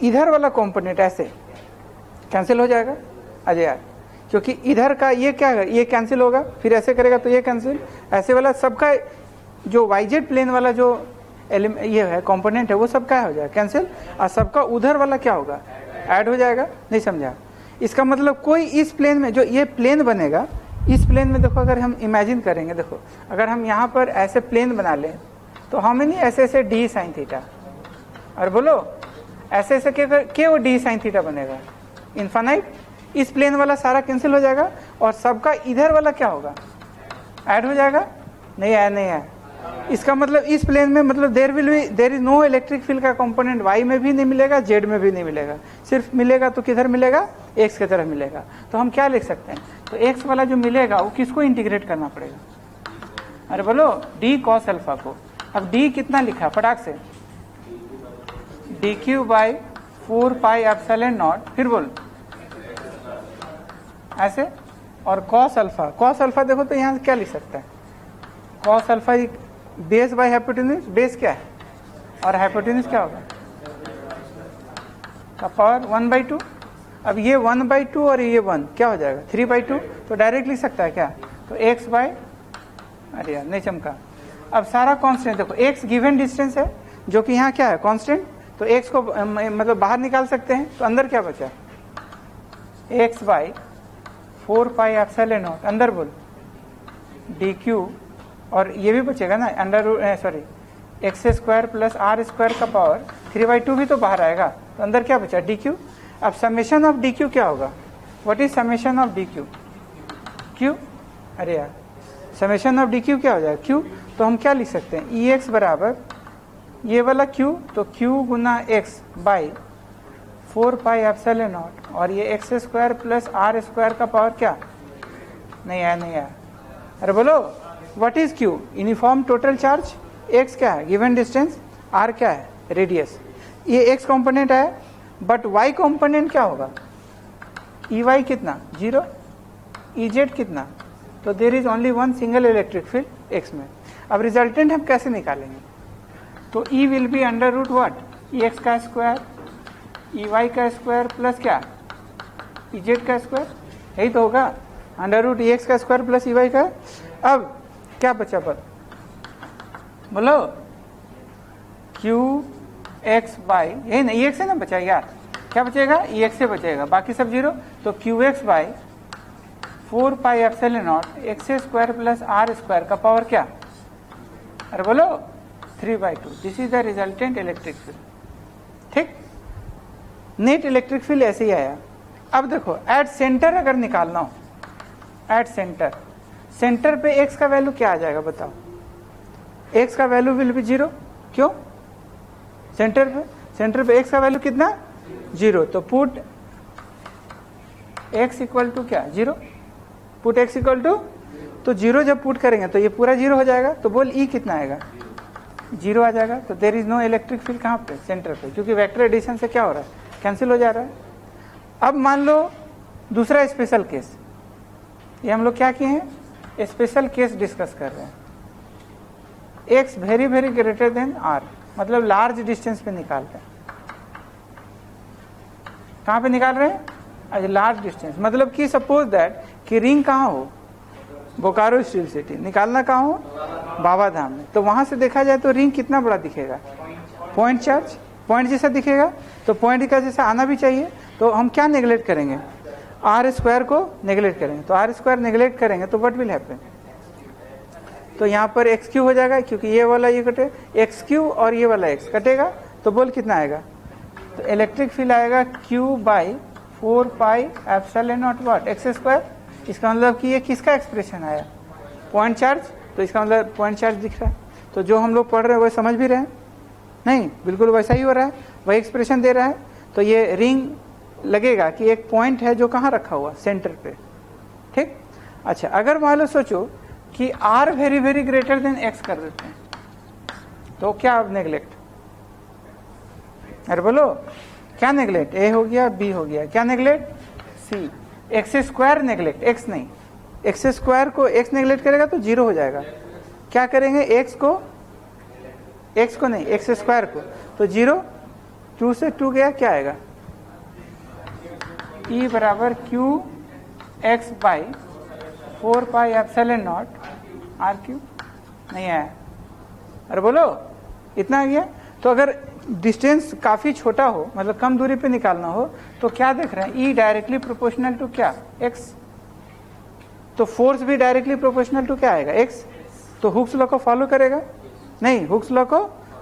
इधर वाला कंपोनेंट ऐसे कैंसिल हो जाएगा। अजय यार क्योंकि इधर का ये क्या है, ये कैंसिल होगा, फिर ऐसे करेगा तो ये कैंसिल, ऐसे वाला सबका जो वाईजेड प्लेन वाला जो ये है कंपोनेंट है वो सब क्या हो जाएगा, कैंसिल, और सबका उधर वाला क्या होगा, ऐड हो जाएगा, नहीं समझा। इसका मतलब कोई इस प्लेन में जो ये प्लेन बनेगा, इस प्लेन में देखो, अगर हम इमेजिन करेंगे, देखो अगर हम यहाँ पर ऐसे प्लेन बना लें तो हमें नहीं ऐसे ऐसे डी साइन थीटा, और बोलो ऐसे ऐसे क्या वो डी साइन थीटा बनेगा, इनफाइनाइट। इस प्लेन वाला सारा कैंसिल हो जाएगा और सबका इधर वाला क्या होगा, ऐड हो जाएगा, नहीं आया, नहीं आया। इसका मतलब इस प्लेन में मतलब there is no electric field का कंपोनेंट, वाई में भी नहीं मिलेगा, जेड में भी नहीं मिलेगा, सिर्फ मिलेगा तो किधर मिलेगा, एक्स की तरफ मिलेगा। तो हम क्या लिख सकते हैं, तो एक्स वाला जो मिलेगा वो किसको इंटीग्रेट करना पड़ेगा, अरे बोलो डी कॉस अल्फा को। अब डी कितना लिखा फटाक से, D Q by 4 pi epsilon not, फिर बोल ऐसे, और कॉस अल्फा देखो तो यहाँ क्या लिख सकता है, cos alpha base by hypotenuse, base क्या है और हाइपोटेन्यूज क्या होगा, का पावर 1/2। अब ये 1/2 और ये 1 क्या हो जाएगा, 3/2, तो डायरेक्ट लिख सकता है क्या, तो x बाय, अरे यार नहीं चमका। अब सारा कांस्टेंट देखो, x गिवन डिस्टेंस है जो कि यहाँ क्या है कांस्टेंट, तो x को मतलब बाहर निकाल सकते हैं, तो अंदर क्या बचा, x by 4 pi epsilon nought, अंदर बोल डी क्यू, और ये भी बचेगा ना under sorry x square plus are square का पावर 3/2 भी तो बाहर आएगा, तो अंदर क्या बचा, डी क्यू। अब समेशन ऑफ डी क्यू क्या होगा, what is summation of d q, q, अरे यार समेशन ऑफ डी क्यू क्या हो जाएगा, क्यू। तो हम क्या लिख सकते हैं, ई एक्स बराबर ये वाला क्यू, तो क्यू गुना x by 4 pi epsilon nought, और ये x square plus are square का पावर क्या, नहीं आया, नहीं आया, अरे बोलो what is q, uniform total charge, x क्या है गिवन डिस्टेंस, आर क्या है रेडियस, ये एक्स कंपोनेंट है, बट वाई कंपोनेंट क्या होगा, ई वाई कितना 0, ई जेड कितना, तो there is only one single electric field X में। अब रिजल्टेंट हम कैसे निकालेंगे, तो E will be under root what, E x का स्क्वायर, ई वाई का स्क्वायर प्लस क्या, ई जेड का स्क्वायर, यही तो होगा, अंडर रूट ई एक्स का स्क्वायर प्लस ई वाई का। अब क्या बचा पद, बोलो क्यू एक्स बाई, यही ना ई एक्स है ना बचा यार, क्या बचेगा ई एक्स से बचेगा, बाकी सब 0, तो q x by 4 pi epsilon nought x square plus are square का पावर क्या, अरे बोलो 3/2, this is the resultant electric field. ठीक, नेट इलेक्ट्रिक फील्ड ऐसे ही आया। अब देखो एट सेंटर अगर निकालना हो, एट सेंटर, सेंटर पे x का वैल्यू क्या आ जाएगा बताओ? x का वैल्यू विल बी 0, क्यों? सेंटर पे x का वैल्यू कितना? 0, तो पुट x इक्वल टू क्या? 0, पुट x इक्वल टू, तो 0 जब पुट करेंगे तो ये पूरा 0 हो जाएगा, तो बोल E कितना आएगा? 0 आ जाएगा। तो there is no electric field कहाँ पे? सेंटर पे, क्योंकि वेक्टर एडिशन से क्या हो रहा है? कैंसिल हो जा रहा है। अब मान लो दूसरा स्पेशल केस, ये हम लोग क्या किए हैं? स्पेशल केस डिस्कस कर रहे हैं। x very very greater then r, मतलब लार्ज डिस्टेंस पे निकाल रहे हैं। कहाँ पे निकाल रहे हैं? आज लार्ज डिस्टेंस, मतलब कि सपोज दैट कि रिंग कहाँ हो? बोकारो स्टील सिटी, निकालना कहाँ हो? बाबा धाम में। तो वहां से देखा जाए तो रिंग कितना बड़ा दिखेगा? पॉइंट चार्ज, पॉइंट जैसा दिखेगा, तो पॉइंट का जैसा आना भी चाहिए। तो हम क्या नेग्लेक्ट करेंगे? आर स्क्वायर को नेग्लेक्ट करेंगे। तो आर स्क्वायर नेग्लेक्ट करेंगे तो व्हाट विल हैपन? तो यहाँ पर एक्स क्यू हो जाएगा, क्योंकि ये वाला ये कटे, एक्स क्यू और ये वाला एक्स कटेगा, तो बोल कितना आएगा? तो इलेक्ट्रिक फील्ड आएगा Q by 4 pi epsilon not what x square. इसका मतलब कि ये किसका एक्सप्रेशन आया? Point charge. तो इसका मतलब पॉइंट चार्ज दिख रहा है। तो जो हम लोग पढ़ रहे हैं वो समझ भी रहे हैं? नहीं, बिल्कुल वैसा ही हो रहा है, वही एक्सप्रेशन दे रहा है। तो ये रिंग लगेगा कि एक पॉइंट है जो कहाँ रखा हुआ? सेंटर पे, ठीक। अच्छा, अगर मान लो सोचो कि R very very greater then X कर देते हैं, तो क्या अब नेग्लेक्ट? अरे बोलो क्या नेग्लेक्ट? A हो गया, B हो गया, क्या neglect? C। X square neglect, x नहीं, एक्स स्क्वायर को x नेग्लेक्ट करेगा तो 0 हो जाएगा। क्या करेंगे? x को नहीं, एक्स स्क्वायर को, तो 0, 2 से 2 गया, क्या आएगा? E बराबर q x by 4 pi epsilon not r q. नहीं आया? अरे बोलो इतना आ गया। तो अगर डिस्टेंस काफी छोटा हो, मतलब कम दूरी पे निकालना हो, तो क्या देख रहे हैं? E डायरेक्टली प्रोपोर्शनल टू क्या? x। तो फोर्स भी डायरेक्टली प्रोपोर्शनल टू क्या आएगा? x। तो हुक्स लॉ को फॉलो करेगा? नहीं, हुक्स लॉ को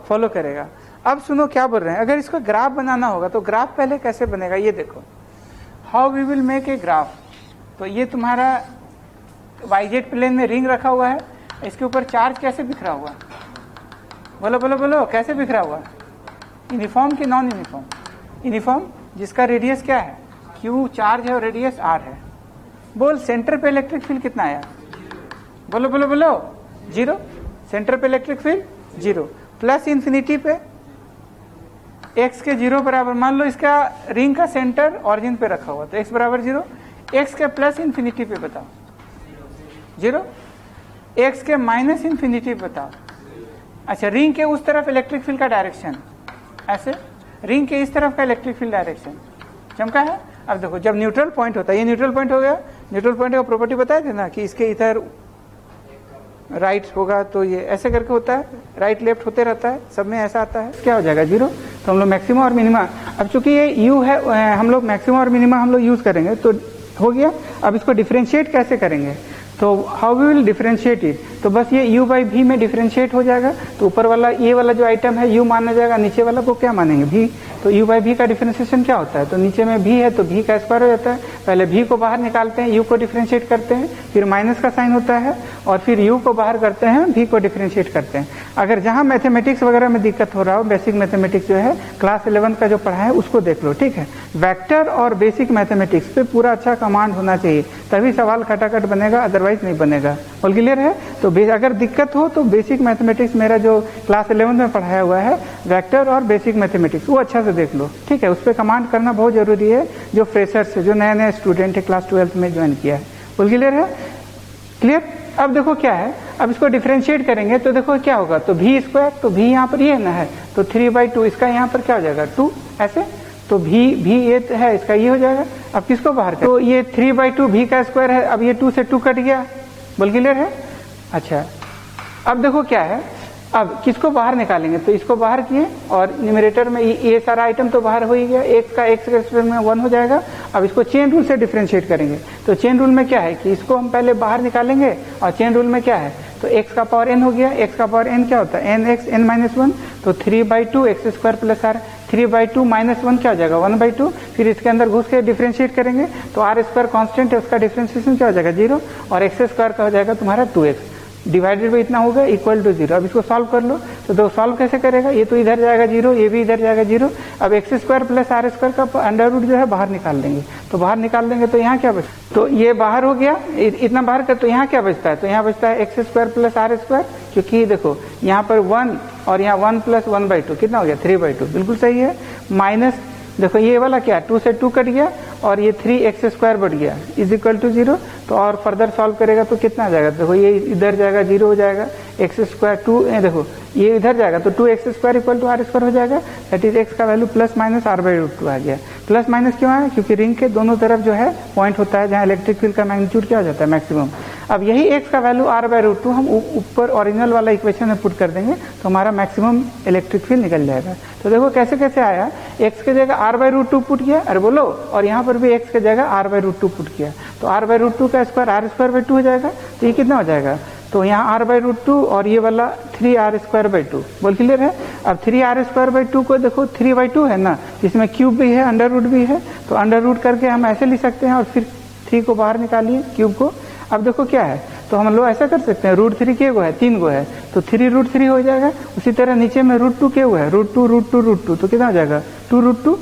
फॉलो करेगा। अब सुनो क्या बोल रहे हैं। अगर इसको ग्राफ बनाना होगा तो ग्राफ पहले कैसे बनेगा ये देखो। How we will make a graph. तो ये तुम्हारा YZ प्लेन में रिंग रखा हुआ है, इसके ऊपर चार्ज कैसे बिखरा हुआ? बोलो बोलो बोलो, कैसे बिखरा हुआ? यूनिफॉर्म कि नॉन यूनिफॉर्म? यूनिफॉर्म, जिसका रेडियस क्या है? Q चार्ज है और रेडियस R है। बोल सेंटर पे इलेक्ट्रिक फील्ड कितना आया? बोलो बोलो बोलो, 0। सेंटर पे इलेक्ट्रिक फील्ड 0, प्लस इंफिनिटी पे x के 0 बराबर। मान लो इसका रिंग का सेंटर ऑरिजिन पे रखा हुआ, तो x बराबर 0। x के प्लस इंफिनिटी पे बताओ 0, x के माइनस इंफिनिटी पे बताओ। अच्छा, रिंग के उस तरफ इलेक्ट्रिक फील्ड का डायरेक्शन ऐसे, रिंग के इस तरफ का इलेक्ट्रिक फील्ड डायरेक्शन चमका है। अब देखो जब न्यूट्रल पॉइंट होता है, ये न्यूट्रल पॉइंट हो गया। न्यूट्रल पॉइंट का प्रॉपर्टी बताए थे ना कि इसके इधर राइट होगा तो ये ऐसे करके होता है, राइट लेफ्ट होते रहता है, सब में ऐसा आता है। क्या हो जाएगा? 0। तो हम लोग मैक्सिमम और मिनिमा, अब चूंकि ये u है, हम लोग मैक्सिमम और मिनिमा हम लोग यूज करेंगे, तो हो गया। अब इसको डिफरेंशिएट कैसे करेंगे? तो how we will differentiate it? तो बस ये u बाई v में डिफरेंशिएट हो जाएगा। तो ऊपर वाला ये वाला जो आइटम है u माना जाएगा, नीचे वाला को क्या मानेंगे? v। तो u बाई v का डिफरेंशिएशन क्या होता है? तो नीचे में v है तो v का स्क्वायर हो जाता है। पहले v को बाहर निकालते हैं, u को डिफरेंशिएट करते हैं, फिर माइनस का साइन होता है, और फिर u को बाहर करते हैं, v को डिफरेंशिएट करते हैं। अगर जहां मैथमेटिक्स वगैरह में दिक्कत हो रहा हो, बेसिक मैथमेटिक्स जो है क्लास 11 का जो पढ़ा है उसको देख लो, ठीक है। वेक्टर और बेसिक मैथमेटिक्स पे पूरा अच्छा कमांड होना चाहिए, तभी सवाल खटाखट बनेगा, अदरवाइज नहीं बनेगा। ऑल क्लियर है? तो अगर दिक्कत हो तो बेसिक मैथमेटिक्स मेरा जो क्लास 11 में पढ़ाया हुआ है, वेक्टर और बेसिक मैथमेटिक्स, वो अच्छा से देख लो, ठीक है। उस पर कमांड करना बहुत जरूरी है, जो फ्रेशर्स है, जो नए नए स्टूडेंट है, क्लास 12th में ज्वाइन किया है। ऑल क्लियर है? क्लियर? अब देखो क्या है, अब इसको डिफरेंशिएट करेंगे तो देखो क्या होगा। तो v स्क्वायर, तो v यहाँ पर ये ना है, तो 3/2, इसका यहाँ पर क्या हो जाएगा? 2 ऐसे। तो v ये है, इसका ये हो जाएगा। अब किसको बाहर कर? तो ये 3/2 v का स्क्वायर है, अब ये 2 से 2 कट गया। बोल क्लियर है? अच्छा, अब देखो क्या है, अब किसको बाहर निकालेंगे? तो इसको बाहर किए, और न्यूमरेटर में ये सारा आइटम तो बाहर हो ही गया, x का x के रिस्पेक्ट में 1 हो जाएगा। अब इसको चेन रूल से डिफरेंशिएट करेंगे। तो चेन रूल में क्या है कि इसको हम पहले बाहर निकालेंगे, और चेन रूल में क्या है? तो x का पावर n हो गया। x का पावर n क्या होता है? nx n-1, तो 3/2 x² + r। 3/2 -1 क्या हो जाएगा 1/2। फिर इसके अंदर घुस के डिफ्रेंशिएट करेंगे तो आर स्क्वायर कांस्टेंट है, उसका डिफ्रेंशिएशन क्या हो जाएगा 0 और एक्स स्क्वायर का हो जाएगा तुम्हारा 2x डिवाइडेड बाई इतना होगा इक्वल टू 0। अब इसको सॉल्व कर लो तो दो सॉल्व कैसे करेगा, ये तो इधर जाएगा 0, ये भी इधर जाएगा 0। अब x square plus are square का अंडर रूट जो है बाहर निकाल देंगे, तो बाहर निकाल देंगे तो यहाँ क्या बचता, तो ये बाहर हो गया इतना बाहर कर, तो यहाँ क्या बचता है, तो यहाँ बचता है x square plus are square, क्योंकि देखो यहाँ पर 1 और यहाँ 1 + 1/2 कितना हो गया 3/2, बिल्कुल सही है। माइनस देखो ये वाला क्या 2 से 2 कट गया और ये 3x² बढ़ गया इज इक्वल टू 0। तो और फर्दर सॉल्व करेगा तो कितना आ जाएगा, देखो ये इधर जाएगा 0 हो जाएगा, x² 2 देखो ये इधर जाएगा तो 2x² = r² हो जाएगा, दैट इज x का वैल्यू ± r/√2 आ गया। प्लस माइनस क्यों आया, क्योंकि रिंग के दोनों तरफ जो है पॉइंट होता है जहाँ इलेक्ट्रिक फील्ड का मैग्नीट्यूड क्या हो जाता है मैक्सिमम। अब यही x का वैल्यू r/√2 हम ऊपर ओरिजिनल वाला इक्वेशन में पुट कर देंगे तो हमारा मैक्सिमम इलेक्ट्रिक फील्ड निकल जाएगा। तो देखो कैसे कैसे आया, x की जगह r/√2 पुट किया, अरे बोलो, और यहाँ पर भी x की जगह r/√2 पुट किया, तो r/√2 का स्क्वायर r² 2 हो जाएगा, तो ये कितना हो जाएगा, तो यहाँ r/√2 और ये वाला 3r² 2 बोल क्लियर है। अब 3r² 2 को देखो 3/2 है ना, जिसमें क्यूब भी है अंडर रूट भी है, तो अंडर रूट करके हम ऐसे लिख सकते हैं और फिर 3 को बाहर निकालिए क्यूब को। अब देखो क्या है, तो हम लोग ऐसा कर सकते हैं √3 के गो है 3 गो है तो 3√3 हो जाएगा। उसी तरह नीचे में √2 के गो है √2 तो कितना हो जाएगा 2√2,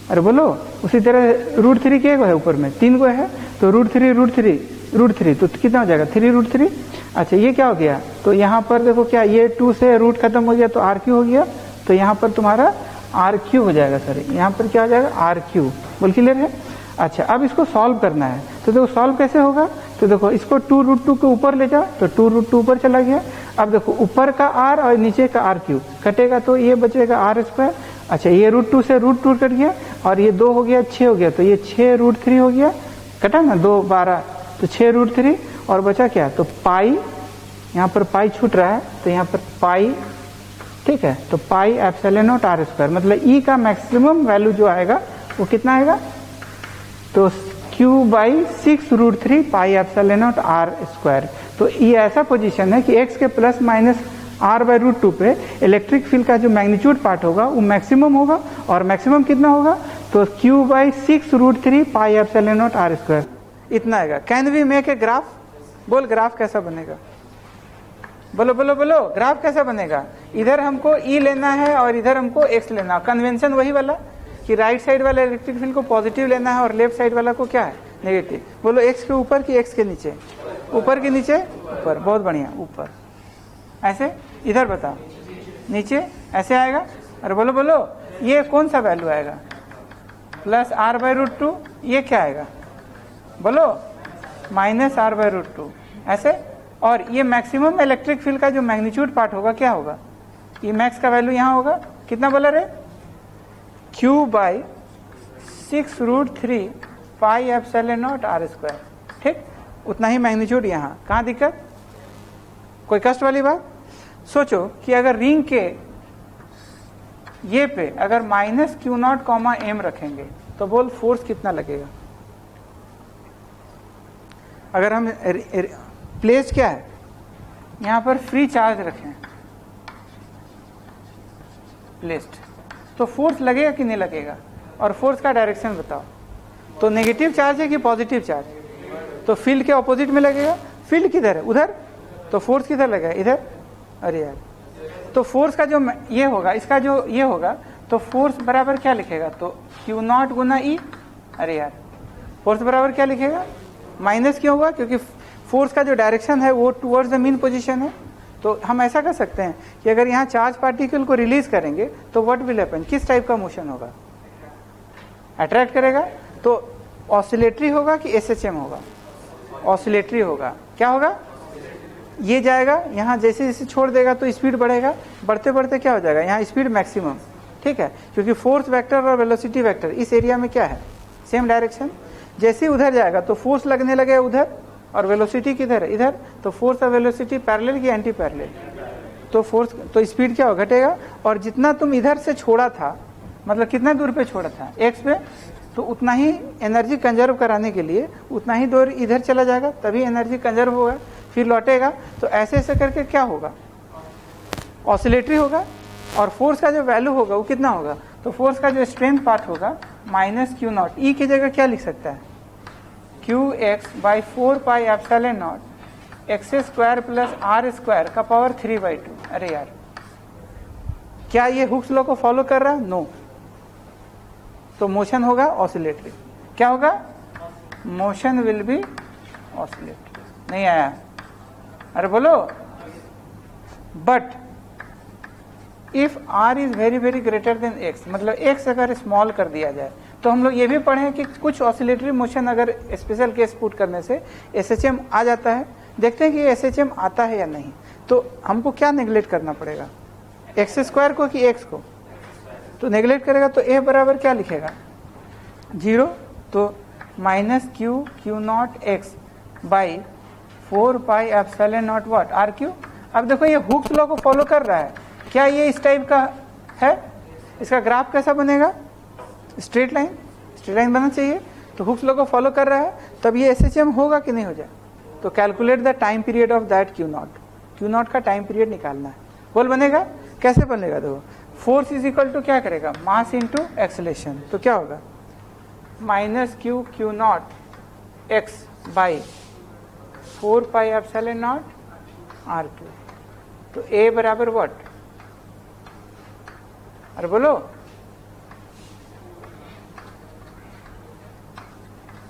अरे बोलो। उसी तरह √3 के गो है ऊपर में 3 गो है तो √3 तो कितना हो जाएगा 3√3। अच्छा ये क्या हो गया, तो यहाँ पर देखो क्या ये 2 से रूट खत्म हो गया तो r³ हो गया, तो यहाँ पर तुम्हारा r³ हो जाएगा, सर यहाँ पर क्या हो जाएगा r³, बोल क्लियर है। अच्छा अब इसको सॉल्व करना है, तो देखो सॉल्व कैसे होगा, तो देखो इसको 2√2 के ऊपर ले जाओ तो 2√2 ऊपर चला गया। अब देखो ऊपर का r और नीचे का r³ कटेगा तो ये बचेगा r²। अच्छा ये √2 से √2 कट गया और ये 2 हो गया 6 हो गया, तो ये 6√3 हो गया, कटा ना 2 12 तो 6√3 और बचा क्या, तो पाई, यहाँ पर पाई छूट रहा है तो यहाँ पर पाई, ठीक है, तो पाई ε0 r², मतलब E का मैक्सिमम वैल्यू जो आएगा वो कितना आएगा, तो q/6√3 पाई ε0 r²। तो ये ऐसा पोजीशन है कि x के प्लस माइनस r/√2 पे इलेक्ट्रिक फील्ड का जो मैग्नीट्यूड पार्ट होगा वो मैक्सिमम होगा, और मैक्सिमम कितना होगा, तो q/6√3 पाई ε0 r², इतना आएगा। Can we make a graph, बोल ग्राफ कैसा बनेगा, बोलो बोलो बोलो, ग्राफ कैसा बनेगा। इधर हमको E लेना है और इधर हमको x लेना है, कन्वेंशन वही वाला कि राइट साइड वाले इलेक्ट्रिक फील्ड को पॉजिटिव लेना है और लेफ्ट साइड वाला को क्या है नेगेटिव। बोलो x के ऊपर कि x के नीचे, ऊपर के नीचे, ऊपर, बहुत बढ़िया ऊपर, ऐसे इधर बताओ नीचे ऐसे आएगा, और बोलो बोलो ये कौन सा वैल्यू आएगा, प्लस r/√2, ये क्या आएगा बोलो माइनस r/√2 ऐसे। और ये मैक्सिमम इलेक्ट्रिक फील्ड का जो मैग्नीट्यूड पार्ट होगा क्या होगा, ये मैक्स का वैल्यू यहाँ होगा, कितना बोला रे, q/6√3 पाई ε0 r², ठीक, उतना ही मैग्नीट्यूड यहाँ। कहाँ दिक्कत, कोई कष्ट वाली बात। सोचो कि अगर रिंग के ये पे अगर -Q0, m रखेंगे तो बोल फोर्स कितना लगेगा। अगर हम प्लेस क्या है, यहाँ पर फ्री चार्ज रखें प्लेस्ड, तो फोर्स लगेगा कि नहीं लगेगा, और फोर्स का डायरेक्शन बताओ, तो नेगेटिव चार्ज है कि पॉजिटिव चार्ज, तो फील्ड के ऑपोजिट में लगेगा, फील्ड किधर है उधर, तो फोर्स किधर लगेगा इधर, अरे यार, तो फोर्स का जो ये होगा, इसका जो ये होगा, तो फोर्स बराबर क्या लिखेगा, तो Q0 गुना E, अरे यार फोर्स बराबर क्या लिखेगा, माइनस क्यों होगा, क्योंकि फोर्स का जो डायरेक्शन है वो टुवर्ड्स द मीन पोजीशन है। तो हम ऐसा कर सकते हैं कि अगर यहाँ चार्ज पार्टिकल को रिलीज करेंगे तो व्हाट विल हैपन, किस टाइप का मोशन होगा, अट्रैक्ट करेगा, तो ऑसिलेटरी होगा कि SHM होगा, ऑसिलेटरी होगा। क्या होगा, ये जाएगा यहाँ, जैसे जैसे छोड़ देगा तो स्पीड बढ़ेगा, बढ़ते बढ़ते क्या हो जाएगा, यहाँ स्पीड मैक्सिमम, ठीक है, क्योंकि फोर्स वेक्टर और वेलोसिटी वेक्टर इस एरिया में क्या है, सेम डायरेक्शन। जैसे उधर जाएगा तो फोर्स लगने लगे उधर, और वेलोसिटी किधर है इधर, तो फोर्स और वेलोसिटी पैरेलल की एंटी पैरेलल, तो फोर्स, तो स्पीड क्या हो, घटेगा। और जितना तुम इधर से छोड़ा था, मतलब कितना दूर पे छोड़ा था x पे, तो उतना ही एनर्जी कंजर्व कराने के लिए उतना ही दूर इधर चला जाएगा, तभी एनर्जी कंजर्व होगा, फिर लौटेगा। तो ऐसे ऐसे करके क्या होगा, ऑसिलेटरी होगा, और फोर्स का जो वैल्यू होगा वो कितना होगा, तो फोर्स का जो स्ट्रेंथ पार्ट होगा माइनस क्यू नॉट, ई की जगह क्या लिख सकता है, Q x by 4πε0 X square plus are square का पावर 3/2। अरे यार, क्या ये हुक्स लॉ को फॉलो कर रहा है? नो। तो मोशन होगा ऑसिलेटरी। क्या होगा? Motion will be oscillatory. नहीं आया? अरे बोलो। But if r is very very greater than x, मतलब एक्स अगर स्मॉल कर दिया जाए, तो हम लोग ये भी पढ़े हैं कि कुछ ऑसिलेटरी मोशन अगर स्पेशल केस पुट करने से एसएचएम आ जाता है। देखते हैं कि एसएचएम आता है या नहीं। तो हमको क्या नेग्लेक्ट करना पड़ेगा, एक्स स्क्वायर को कि एक्स को? तो नेग्लेक्ट करेगा तो ए बराबर क्या लिखेगा, 0। तो minus Q naught X by 4πε0 what R Q. अब देखो ये हुक्स लॉ को फॉलो कर रहा है। क्या ये इस टाइप का है? इसका ग्राफ कैसा बनेगा? स्ट्रेट लाइन बनना चाहिए। तो हुक्स लॉ को फॉलो कर रहा है, तब ये एसएचएम होगा कि नहीं हो जाए? तो calculate the time period of that Q not का टाइम पीरियड निकालना है। बोल बनेगा? कैसे बनेगा? देखो, फोर्स इज इक्वल टू क्या करेगा, मास इंटू एक्सेलेरेशन। तो क्या होगा, minus Q naught X by 4πε0 R Q. तो ए बराबर व्हाट? अरे बोलो,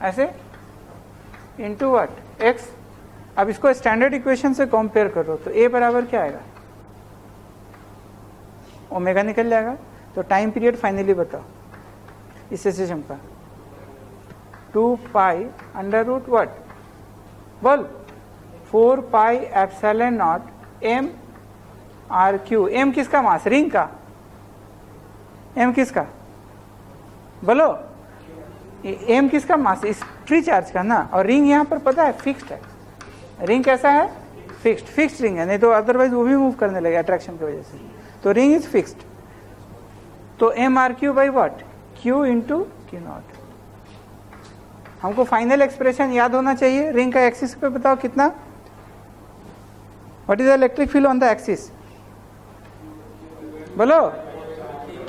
ऐसे इंटू व्हाट, एक्स। अब इसको स्टैंडर्ड इक्वेशन से कंपेयर करो तो ए बराबर क्या आएगा, ओमेगा निकल जाएगा। तो टाइम पीरियड फाइनली बताओ इस सिस्टम का, 2π अंडर रूट व्हाट, बोल, 4πε0 m आर क्यू। एम किसका मास, रिंग का? एम किसका, बोलो, एम किसका मास, इस फ्री चार्ज का ना। और रिंग यहाँ पर पता है फिक्स्ड है। रिंग कैसा है, फिक्स्ड रिंग है, नहीं तो अदरवाइज वो भी मूव करने लगे अट्रैक्शन की वजह से। तो रिंग इज फिक्स्ड। तो M R Q by what, Q into Q naught. हमको फाइनल एक्सप्रेशन याद होना चाहिए। रिंग का एक्सिस पे बताओ कितना, what is the electric field on the axis, बोलो,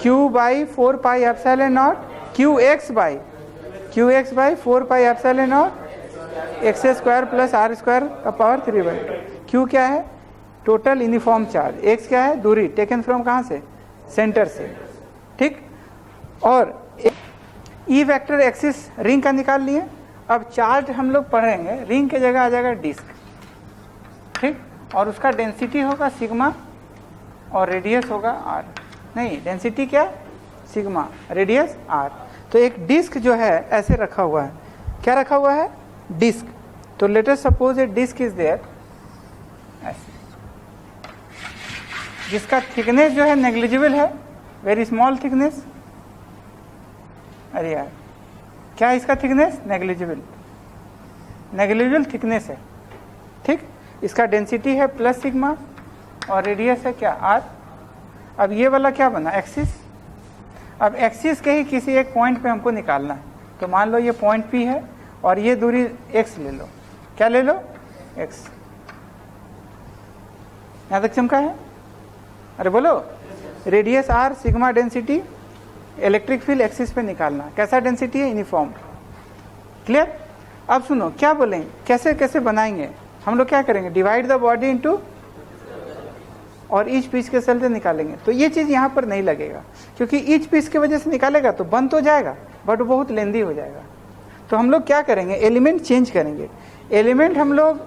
Q by 4πε0 Q x by 4πε0 X square plus are square का पावर 3/2। क्यू क्या है, टोटल यूनिफॉर्म चार्ज। एक्स क्या है, दूरी टेकन फ्रॉम कहाँ से, सेंटर से, ठीक। और ई वेक्टर एक्सिस रिंग का निकाल लिए। अब चार्ज हम लोग पढ़ेंगे, रिंग के जगह आ जाएगा डिस्क, ठीक। और उसका डेंसिटी होगा सिग्मा और रेडियस होगा आर। नहीं, डेंसिटी क्या, सिग्मा, रेडियस आर। तो एक डिस्क जो है ऐसे रखा हुआ है, क्या रखा हुआ है, डिस्क। तो let us suppose a disc is there ऐसे, जिसका थिकनेस जो है नेग्लिजिबल है, वेरी स्मॉल थिकनेस। अरे यार, क्या है इसका थिकनेस, नेग्लिजिबल थिकनेस है, ठीक। इसका डेंसिटी है प्लस सिग्मा और रेडियस है क्या, आर। अब ये वाला क्या बना, एक्सिस। अब एक्सिस के ही किसी एक पॉइंट पे हमको निकालना है। तो मान लो ये पॉइंट पी है और ये दूरी एक्स ले लो। क्या ले लो, एक्स। यहां तक चमका है? अरे बोलो, radius r, sigma density, electric field axis पे निकालना। कैसा डेंसिटी है, यूनिफॉर्म, क्लियर। अब सुनो क्या बोलेंगे, कैसे कैसे बनाएंगे हम लोग, क्या करेंगे, डिवाइड द बॉडी इनटू, और ईच पीस के चलते निकालेंगे। तो ये चीज यहाँ पर नहीं लगेगा, क्योंकि ईच पीस की वजह से निकालेगा तो बन तो जाएगा बट वो बहुत लेंदी हो जाएगा। तो हम लोग क्या करेंगे, एलिमेंट चेंज करेंगे। एलिमेंट हम लोग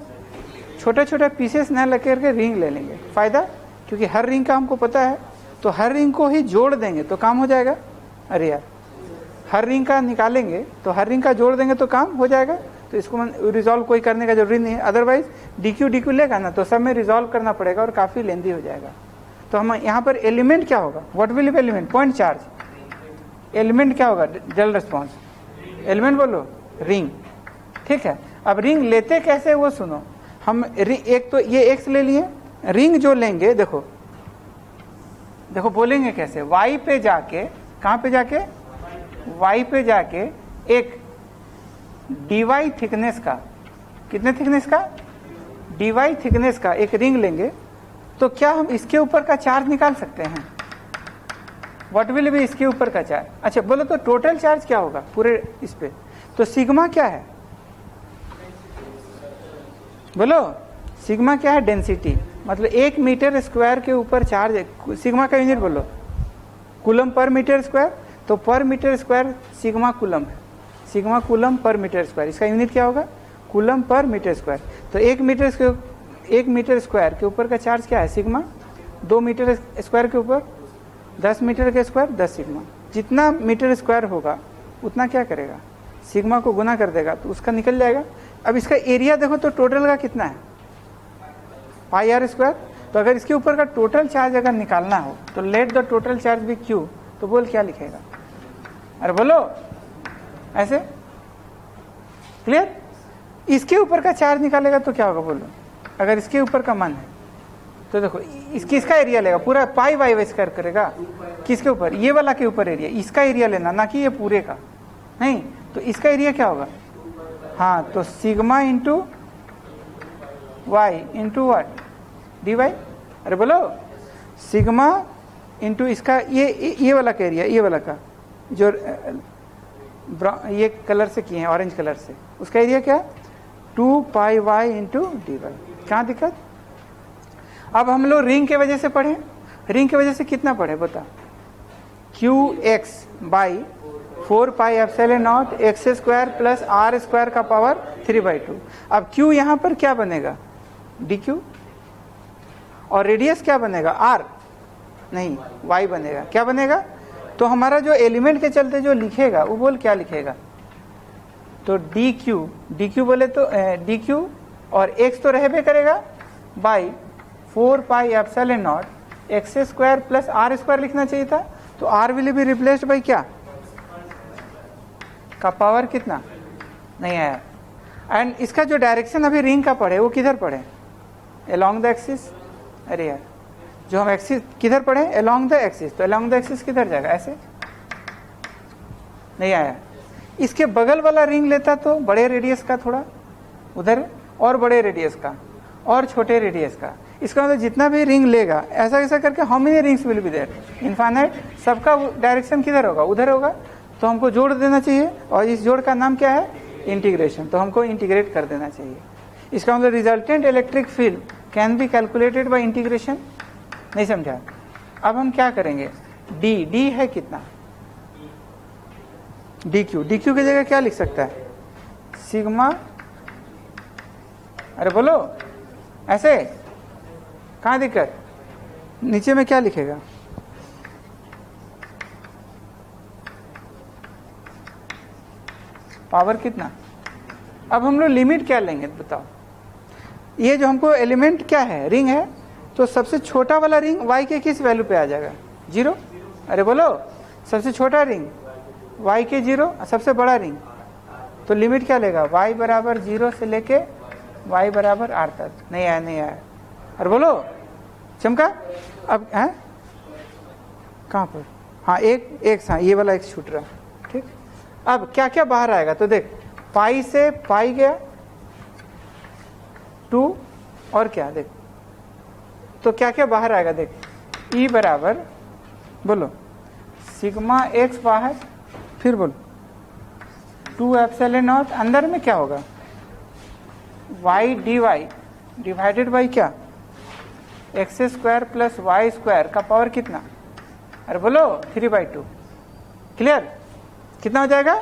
छोटे छोटे पीसेस न लग करके रिंग ले लेंगे। फायदा, क्योंकि हर रिंग का हमको पता है, तो हर रिंग को ही जोड़ देंगे तो काम हो जाएगा। अरे यार, हर रिंग का निकालेंगे तो हर रिंग का जोड़ देंगे तो काम हो जाएगा। तो इसको रिजॉल्व कोई करने का जरूरी नहीं है, अदरवाइज डी क्यू लेगा ना तो सब में रिजॉल्व करना पड़ेगा और काफी लेंदी हो जाएगा। तो हम यहाँ पर एलिमेंट क्या होगा, what will be element, point charge. Element क्या होगा, जल रिस्पॉन्स। एलिमेंट बोलो, रिंग, ठीक है। अब रिंग लेते कैसे वो सुनो। हम एक तो ये एक्स ले लिए, रिंग जो लेंगे देखो बोलेंगे कैसे, वाई पे जाके, कहां पे जाके, वाई पे जाके एक dy थिकनेस का, कितने थिकनेस का, dy थिकनेस का एक रिंग लेंगे। तो क्या हम इसके ऊपर का चार्ज निकाल सकते हैं, व्हाट विल बी इसके ऊपर का चार्ज। अच्छा बोलो तो टोटल चार्ज क्या होगा पूरे इस पे, तो सिग्मा क्या है बोलो, सिग्मा क्या है, डेंसिटी, मतलब 1 मीटर स्क्वायर के ऊपर चार्ज है। सिग्मा का यूनिट बोलो, कूलम पर मीटर स्क्वायर, तो per metre square sigma coulomb है, sigma coulomb per metre square, इसका यूनिट क्या होगा, कूलम पर मीटर स्क्वायर। तो 1 मीटर स्क्वायर के ऊपर का चार्ज क्या है, सिग्मा। 2 मीटर स्क्वायर के ऊपर 10 मीटर के स्क्वायर 10 सिग्मा। जितना मीटर स्क्वायर होगा उतना क्या करेगा, सिग्मा को गुना कर देगा तो उसका निकल जाएगा। अब इसका एरिया देखो तो टोटल का कितना है, पाई आर स्क्वायर। तो अगर इसके ऊपर का टोटल चार्ज अगर निकालना हो तो let the total charge be q, तो बोल क्या लिखेगा, अरे बोलो ऐसे, क्लियर। इसके ऊपर का चार्ज निकालेगा तो क्या होगा बोलो, अगर इसके ऊपर का मन है तो देखो किसका एरिया लेगा, पूरा पाई वाई स्क्वायर करेगा, किसके ऊपर, ये वाला के ऊपर एरिया, इसका एरिया लेना, ना कि ये पूरे का, नहीं तो इसका एरिया क्या होगा, हाँ तो सिग्मा इंटू वाई इंटू वाट डी वाई। अरे बोलो सिग्मा इंटू इसका ये वाला का एरिया, ये वाला का जो ये कलर से किए हैं ऑरेंज कलर से, उसका एरिया क्या, 2 पाई वाई इंटू डी वाई। कहाँ दिक्कत। अब हम लोग रिंग के वजह से पढ़े, रिंग के वजह से कितना पढ़े बता, q x by 4 pi epsilon nought x square plus are square का पावर 3/2। अब क्यू यहाँ पर क्या बनेगा, डी क्यू, और रेडियस क्या बनेगा, आर नहीं वाई बनेगा, क्या बनेगा। तो हमारा जो एलिमेंट के चलते जो लिखेगा वो बोल क्या लिखेगा, तो डी क्यू बोले तो डी क्यू और एक्स तो रहबे करेगा by 4 pi epsilon nought x square plus are square लिखना चाहिए था, तो r will be replaced by क्या का पावर कितना नहीं आया। एंड इसका जो डायरेक्शन अभी रिंग का पढ़े वो किधर पढ़े, अलोंग द एक्सिस। अरे यार जो हम एक्सिस किधर पढ़े, अलोंग द एक्सिस, तो अलोंग द एक्सिस किधर जाएगा, ऐसे नहीं आया। इसके बगल वाला रिंग लेता तो बड़े रेडियस का थोड़ा उधर, और बड़े रेडियस का और छोटे रेडियस का, इसका मतलब जितना भी रिंग लेगा ऐसा ऐसा करके how many rings will be there, infinite, सबका डायरेक्शन किधर होगा, उधर होगा। तो हमको जोड़ देना चाहिए, और इस जोड़ का नाम क्या है, इंटीग्रेशन, तो हमको इंटीग्रेट कर देना चाहिए। इसका मतलब resultant electric field can be calculated by integration. नहीं समझा। अब हम क्या करेंगे, डी है कितना, डी क्यू की जगह क्या लिख सकता है, सिग्मा, अरे बोलो ऐसे, कहाँ दिक्कत, नीचे में क्या लिखेगा, पावर कितना। अब हम लोग लिमिट क्या लेंगे बताओ, ये जो हमको एलिमेंट क्या है, रिंग है, तो सबसे छोटा वाला रिंग y के किस वैल्यू पे आ जाएगा, 0। अरे बोलो सबसे छोटा रिंग y के 0, सबसे बड़ा रिंग, तो लिमिट क्या लेगा, y बराबर 0 से लेके y बराबर r तक। नहीं आया। अरे बोलो चमका। अब है कहाँ पर, हाँ एक हाँ ये वाला एक छूट रहा, ठीक। अब क्या क्या बाहर आएगा, तो देख पाई से पाई गया 2, और क्या देख, तो क्या क्या बाहर आएगा, देख E बराबर बोलो सिग्मा एक्स बाहर, फिर बोलो 2 एप्सिलॉन नॉट, अंदर में क्या होगा, y dy डिवाइडेड बाई क्या, x square plus y square का पावर कितना, अरे बोलो 3/2। क्लियर, कितना हो जाएगा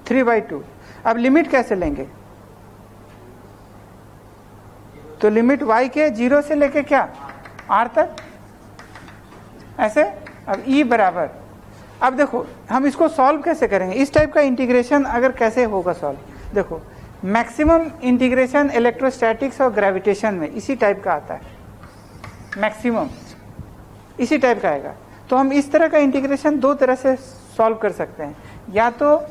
3/2। अब लिमिट कैसे लेंगे, तो लिमिट y के 0 से लेके क्या r तक, ऐसे। अब E बराबर, अब देखो हम इसको सॉल्व कैसे करेंगे, इस टाइप का इंटीग्रेशन अगर कैसे होगा सॉल्व, देखो मैक्सिमम इंटीग्रेशन इलेक्ट्रोस्टैटिक्स और ग्रेविटेशन में इसी टाइप का आता है, मैक्सिमम इसी टाइप का आएगा। तो हम इस तरह का इंटीग्रेशन दो तरह से सॉल्व कर सकते हैं, या तो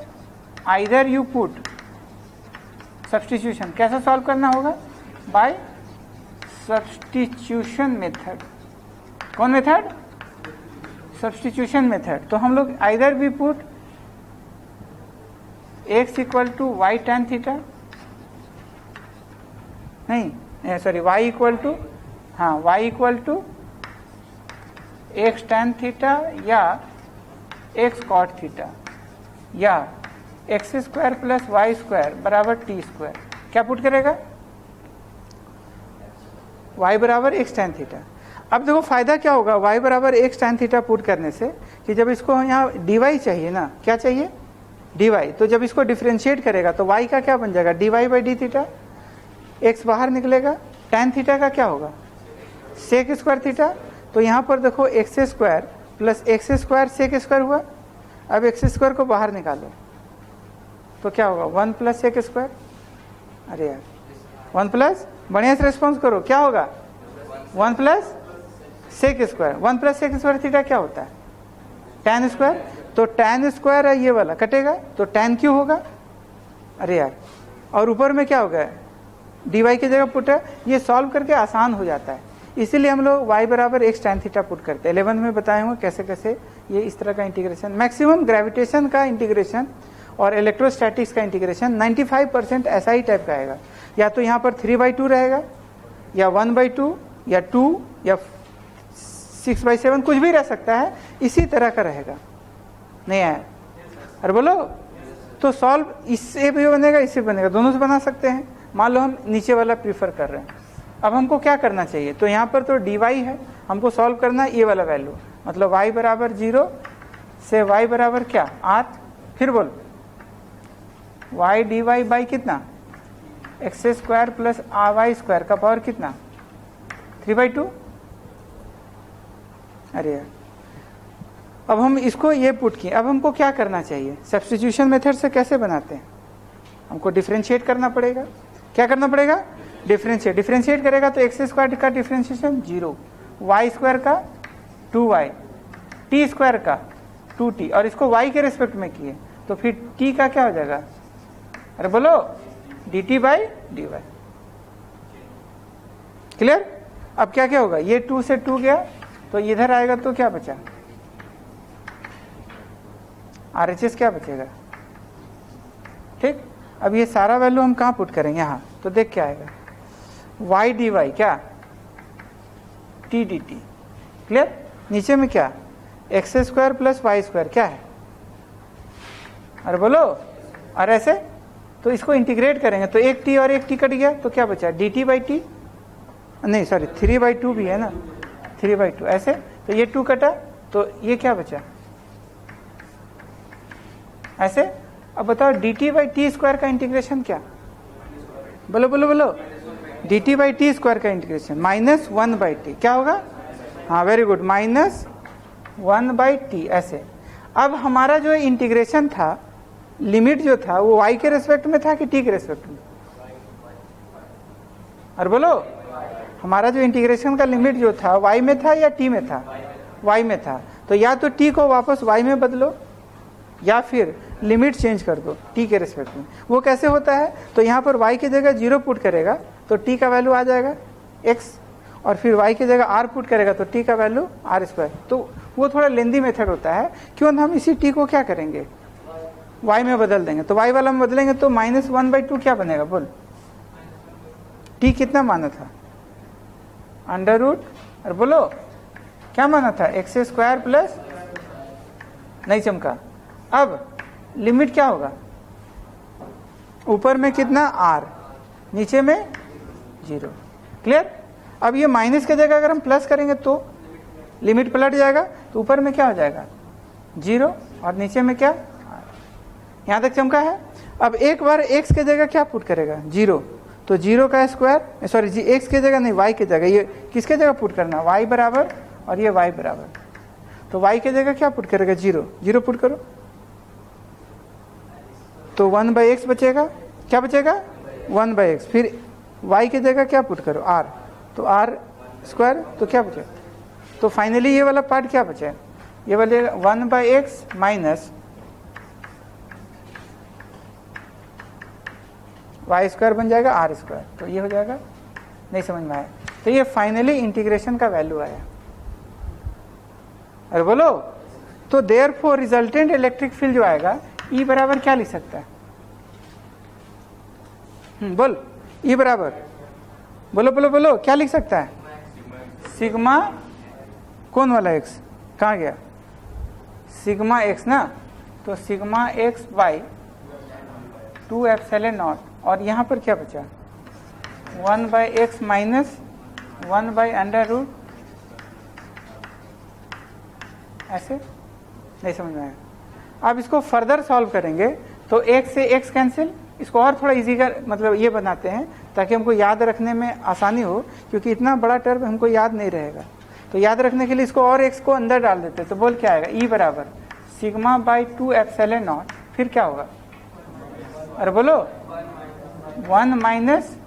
आइदर यू पुट सब्स्टिट्यूशन, कैसे सॉल्व करना होगा, बाय सब्स्टिट्यूशन मेथड। कौन मेथड, सब्स्टिट्यूशन मेथड। तो हम लोग आइदर भी put x equal to y tan theta, नहीं सॉरी y इक्वल टू, हाँ y equal to x tan theta, या एक्स कॉट थीटा या x square plus y square बराबर टी स्क्वायर, क्या पुट करेगा? y बराबर एक्स टैन थीटा। अब देखो फायदा क्या होगा y बराबर एक्स टैन थीटा पुट करने से, कि जब इसको यहाँ dy चाहिए ना, क्या चाहिए? dy, तो जब इसको डिफ्रेंशिएट करेगा तो y का क्या बन जाएगा? dy बाई डी थीटा, x बाहर निकलेगा, टैन थीटा का क्या होगा? Sec square theta. तो यहाँ पर देखो x square plus x square sec square हुआ। अब एक्स स्क्वायर को बाहर निकालो तो क्या होगा? 1 प्लस सेक स्क्वायर। अरे यार 1 प्लस, बढ़िया से रेस्पॉन्स करो, क्या होगा? 1 plus sec square. 1 plus sec square theta क्या होता है? Tan square. तो टैन स्क्वायर है ये वाला, कटेगा तो टैन क्यों होगा? अरे यार, और ऊपर में क्या होगा? dy की जगह पुट है। ये सॉल्व करके आसान हो जाता है, इसीलिए हम लोग y बराबर एक्स टैन थीटा पुट करते हैं। 11 में बताए होंगे कैसे कैसे ये इस तरह का इंटीग्रेशन, मैक्सिमम ग्रेविटेशन का इंटीग्रेशन और इलेक्ट्रोस्टैटिक्स का इंटीग्रेशन 95% ऐसा ही टाइप का आएगा। या तो यहाँ पर 3/2 रहेगा, या 1/2, या 2, या 6/7, कुछ भी रह सकता है, इसी तरह का रहेगा। नहीं आया? अरे बोलो। तो सॉल्व इससे भी बनेगा, इससे बनेगा, दोनों से बना सकते हैं। मान लो हम नीचे वाला प्रीफर कर रहे हैं। अब हमको क्या करना चाहिए? तो यहाँ पर तो dy है, हमको सॉल्व करना है ये वाला वैल्यू, मतलब y बराबर 0 से y बराबर क्या? r। फिर बोल y dy बाई कितना? X square plus y square का पावर कितना? 3/2। अरे यार, अब हम इसको ये पुट किए। अब हमको क्या करना चाहिए? सब्स्टिट्यूशन मेथड से कैसे बनाते हैं? हमको डिफरेंशिएट करना पड़ेगा। क्या करना पड़ेगा? डिफरेंशिएट। डिफरेंशिएट करेगा तो एक्स स्क्वायर का डिफरेंशिएशन 0, वाई स्क्वायर का 2y, टी स्क्वायर का 2t, और इसको y के रेस्पेक्ट में किए तो फिर t का क्या हो जाएगा? अरे बोलो, dt बाई dy। क्लियर? अब क्या क्या होगा? ये 2 से 2 गया तो इधर आएगा तो क्या बचा? RHS क्या बचेगा? ठीक। अब ये सारा वैल्यू हम कहाँ पुट करेंगे? यहाँ। तो देख क्या आएगा? y dy क्या? t dt। क्लियर? नीचे में क्या? X square plus y square क्या है? अरे बोलो। और ऐसे तो इसको इंटीग्रेट करेंगे तो एक t और एक t कट गया तो क्या बचा? dt बाई टी, नहीं सॉरी 3/2 भी है ना, 3/2। ऐसे तो ये 2 कटा तो ये क्या बचा? ऐसे। अब बताओ dt बाई टी स्क्वायर का इंटीग्रेशन क्या? बोलो बोलो बोलो। dt बाई टी स्क्वायर का इंटीग्रेशन -1/t क्या होगा? हाँ वेरी गुड, -1/t। ऐसे। अब हमारा जो इंटीग्रेशन था, लिमिट जो था वो y के रेस्पेक्ट में था कि t के रेस्पेक्ट में? और बोलो, हमारा जो इंटीग्रेशन का लिमिट जो था y में था या t में था? y में था। तो या तो t को वापस y में बदलो या फिर लिमिट चेंज कर दो t के रेस्पेक्ट में। वो कैसे होता है? तो यहाँ पर y की जगह 0 पुट करेगा तो t का वैल्यू आ जाएगा x, और फिर y की जगह r पुट करेगा तो t का वैल्यू r²। तो वो थोड़ा लेंदी मेथड होता है, क्यों हम इसी t को क्या करेंगे? y में बदल देंगे। तो y वाला में बदलेंगे तो -1/2 क्या बनेगा? बोल। t कितना माना था? √ और बोलो क्या माना था? एक्स स्क्वायर प्लस, नहीं चमका। अब लिमिट क्या होगा? ऊपर में कितना? r, नीचे में 0। क्लियर? अब ये माइनस की जगह अगर हम प्लस करेंगे तो लिमिट पलट जाएगा, तो ऊपर में क्या हो जाएगा? 0 और नीचे में क्या? r। यहां तक चमका है। अब एक बार x की जगह क्या पुट करेगा? 0। तो 0 का स्क्वायर, सॉरी x की जगह नहीं, y की जगह, ये किसके जगह पुट करना? y बराबर और ये y बराबर। तो y की जगह क्या पुट करेगा? 0। 0 पुट करो तो 1/x बचेगा। क्या बचेगा? 1/x। फिर y की जगह क्या पुट करो? r, तो r²। तो क्या बचेगा? तो फाइनली ये वाला पार्ट क्या बचा? ये वाले 1/x माइनस y² बन जाएगा r²। तो ये हो जाएगा, नहीं समझ में आया? तो ये फाइनली इंटीग्रेशन का वैल्यू आया। अरे बोलो। तो देयरफॉर रिजल्टेंट इलेक्ट्रिक फील्ड जो आएगा E बराबर क्या लिख सकता है? बोल। E बराबर, बोलो बोलो बोलो, क्या लिख सकता है? सिग्मा, कौन वाला x? कहाँ गया? सिग्मा एक्स ना, तो sigma x by 2 epsilon nought, और यहाँ पर क्या बचा 1 by x minus 1 by under root, ऐसे नहीं समझ में आएगा। अब इसको फर्दर सॉल्व करेंगे तो x से x कैंसिल, इसको और थोड़ा इजी कर मतलब ये बनाते हैं ताकि हमको याद रखने में आसानी हो, क्योंकि इतना बड़ा टर्म हमको याद नहीं रहेगा। तो याद रखने के लिए इसको और x को अंदर डाल देते हैं, तो बोल क्या आएगा E बराबर सिग्मा बाई 2 एप्सिलॉन नॉट, फिर क्या होगा, अरे बोलो 1 minus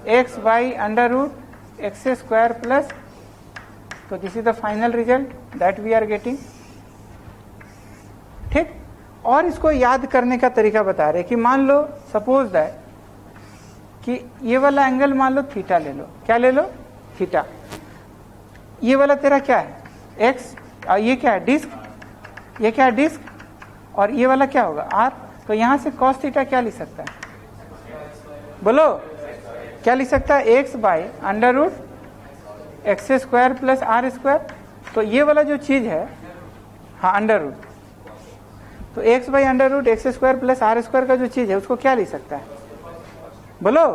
X by under root x square plus, तो this is the final result that we are getting. ठीक, और इसको याद करने का तरीका बता रहे कि मान लो सपोज दैट कि ये वाला एंगल मान लो थीटा ले लो, क्या ले लो थीटा, ये वाला तेरा क्या है एक्स, और ये क्या है डिस्क, ये क्या है डिस्क, और ये वाला क्या होगा आर। तो यहां से कॉस थीटा क्या लिख सकता है, बोलो क्या लिख सकता है, x by under root x square plus are square. तो ये वाला जो चीज है, हाँ अंडर रूट, तो x by under root x square plus are square का जो चीज है उसको क्या लिख सकता है, बोलो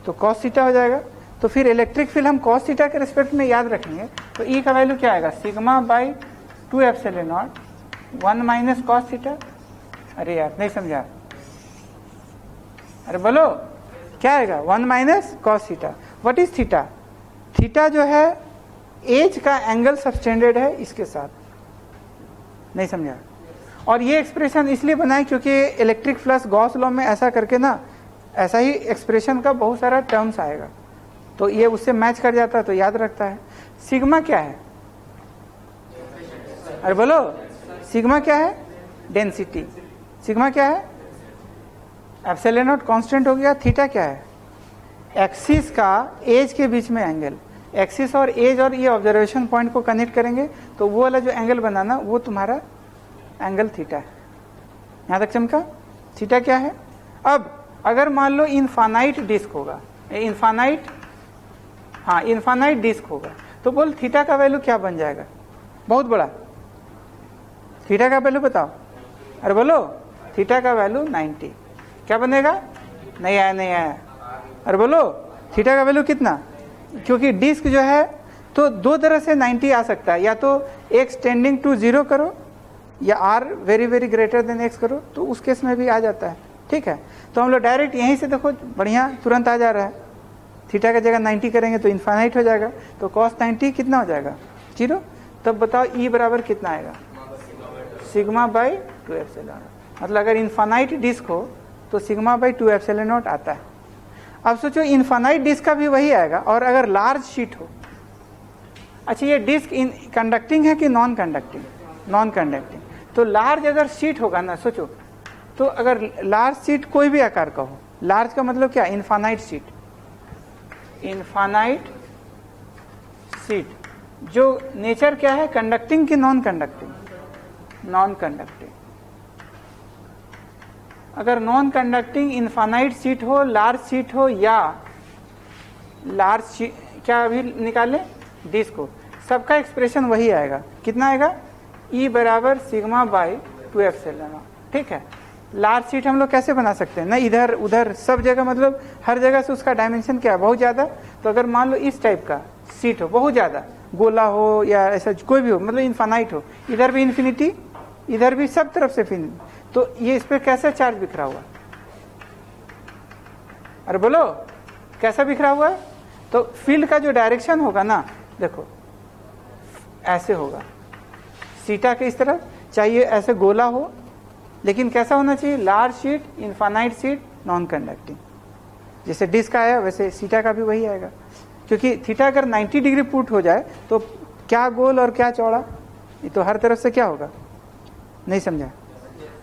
तो कॉस थीटा हो जाएगा। तो फिर इलेक्ट्रिक फील्ड हम कॉस थीटा के रिस्पेक्ट में याद रखेंगे, तो ई का वैल्यू क्या आएगा sigma by 2 epsilon not 1 minus cos theta. अरे यार नहीं समझा, अरे बोलो क्या आएगा 1 minus cos theta. What is theta, theta जो है एज का एंगल सबटेंडेड है इसके साथ, नहीं समझा। और ये एक्सप्रेशन इसलिए बनाए क्योंकि इलेक्ट्रिक फ्लक्स गॉस लॉ में ऐसा करके ना, ऐसा ही एक्सप्रेशन का बहुत सारा टर्म्स आएगा, तो ये उससे मैच कर जाता है तो याद रखता है। सिग्मा क्या है, अरे बोलो सिग्मा क्या है, डेंसिटी। सिग्मा क्या है, एप्सिलॉन नॉट कांस्टेंट हो गया। थीटा क्या है, एक्सिस का एज के बीच में एंगल, एक्सिस और एज और ये ऑब्जर्वेशन पॉइंट को कनेक्ट करेंगे तो वो वाला जो एंगल बनाना वो तुम्हारा एंगल थीटा है। यहां तक चमका, थीटा क्या है। अब अगर मान लो इनफाइनाइट डिस्क होगा, इनफाइनाइट, हाँ इनफाइनाइट डिस्क होगा, तो बोल थीटा का वैल्यू क्या बन जाएगा, बहुत बड़ा, थीटा का वैल्यू बताओ, अरे बोलो थीटा का वैल्यू 90, क्या बनेगा, नहीं आया नहीं आया, अरे बोलो थीटा का वैल्यू कितना, क्योंकि डिस्क जो है तो दो तरह से 90 आ सकता है, या तो x टेंडिंग टू 0 करो या r very very greater then x करो, तो उस केस में भी आ जाता है। ठीक है, तो हम लोग डायरेक्ट यहीं से देखो बढ़िया तुरंत आ जा रहा है, थीटा का जगह 90 करेंगे तो इनफाइनाइट हो जाएगा, तो कॉस 90 कितना हो जाएगा 0। तब बताओ E बराबर कितना आएगा, सिग्मा बाई 2 एप्सिलॉन। मतलब अगर इनफाइनाइट डिस्क हो तो सिग्मा बाई 2 एप्सिलॉन नॉट आता है। अब सोचो इनफाइनाइट डिस्क का भी वही आएगा, और अगर लार्ज शीट हो, अच्छा ये डिस्क इन कंडक्टिंग है कि नॉन कंडक्टिंग, नॉन कंडक्टिंग, तो लार्ज अगर शीट होगा ना, सोचो तो अगर लार्ज शीट कोई भी आकार का हो, लार्ज का मतलब क्या, इनफाइनाइट शीट, इनफाइनाइट शीट जो नेचर क्या है, कंडक्टिंग की नॉन कंडक्टिंग, नॉन कंडक्टिंग। अगर नॉन कंडक्टिंग इनफाइनाइट शीट हो, लार्ज शीट हो, या लार्ज शीट क्या अभी निकालें डिस्क हो, सबका एक्सप्रेशन वही आएगा, कितना आएगा E बराबर सिग्मा बाई 2 एप्सिलॉन। ठीक है, लार्ज शीट हम लोग कैसे बना सकते हैं ना, इधर उधर सब जगह, मतलब हर जगह से उसका डायमेंशन क्या है, बहुत ज्यादा। तो अगर मान लो इस टाइप का शीट हो, बहुत ज्यादा, गोला हो या ऐसा कोई भी हो, मतलब इनफाइनाइट हो, इधर भी इन्फिनिटी, इधर भी, सब तरफ से इन्फिनिटी, तो ये इस पे कैसा चार्ज बिखरा हुआ, अरे बोलो कैसा बिखरा हुआ है। तो फील्ड का जो डायरेक्शन होगा ना, देखो ऐसे होगा, सीटा के इस तरफ, चाहिए ऐसे गोला हो, लेकिन कैसा होना चाहिए, large sheet, infinite sheet, non conducting. जैसे डिस्क आया वैसे सीटा का भी वही आएगा, क्योंकि थीटा अगर 90 डिग्री पुट हो जाए तो क्या गोल और क्या चौड़ा, ये तो हर तरफ से क्या होगा, नहीं समझा।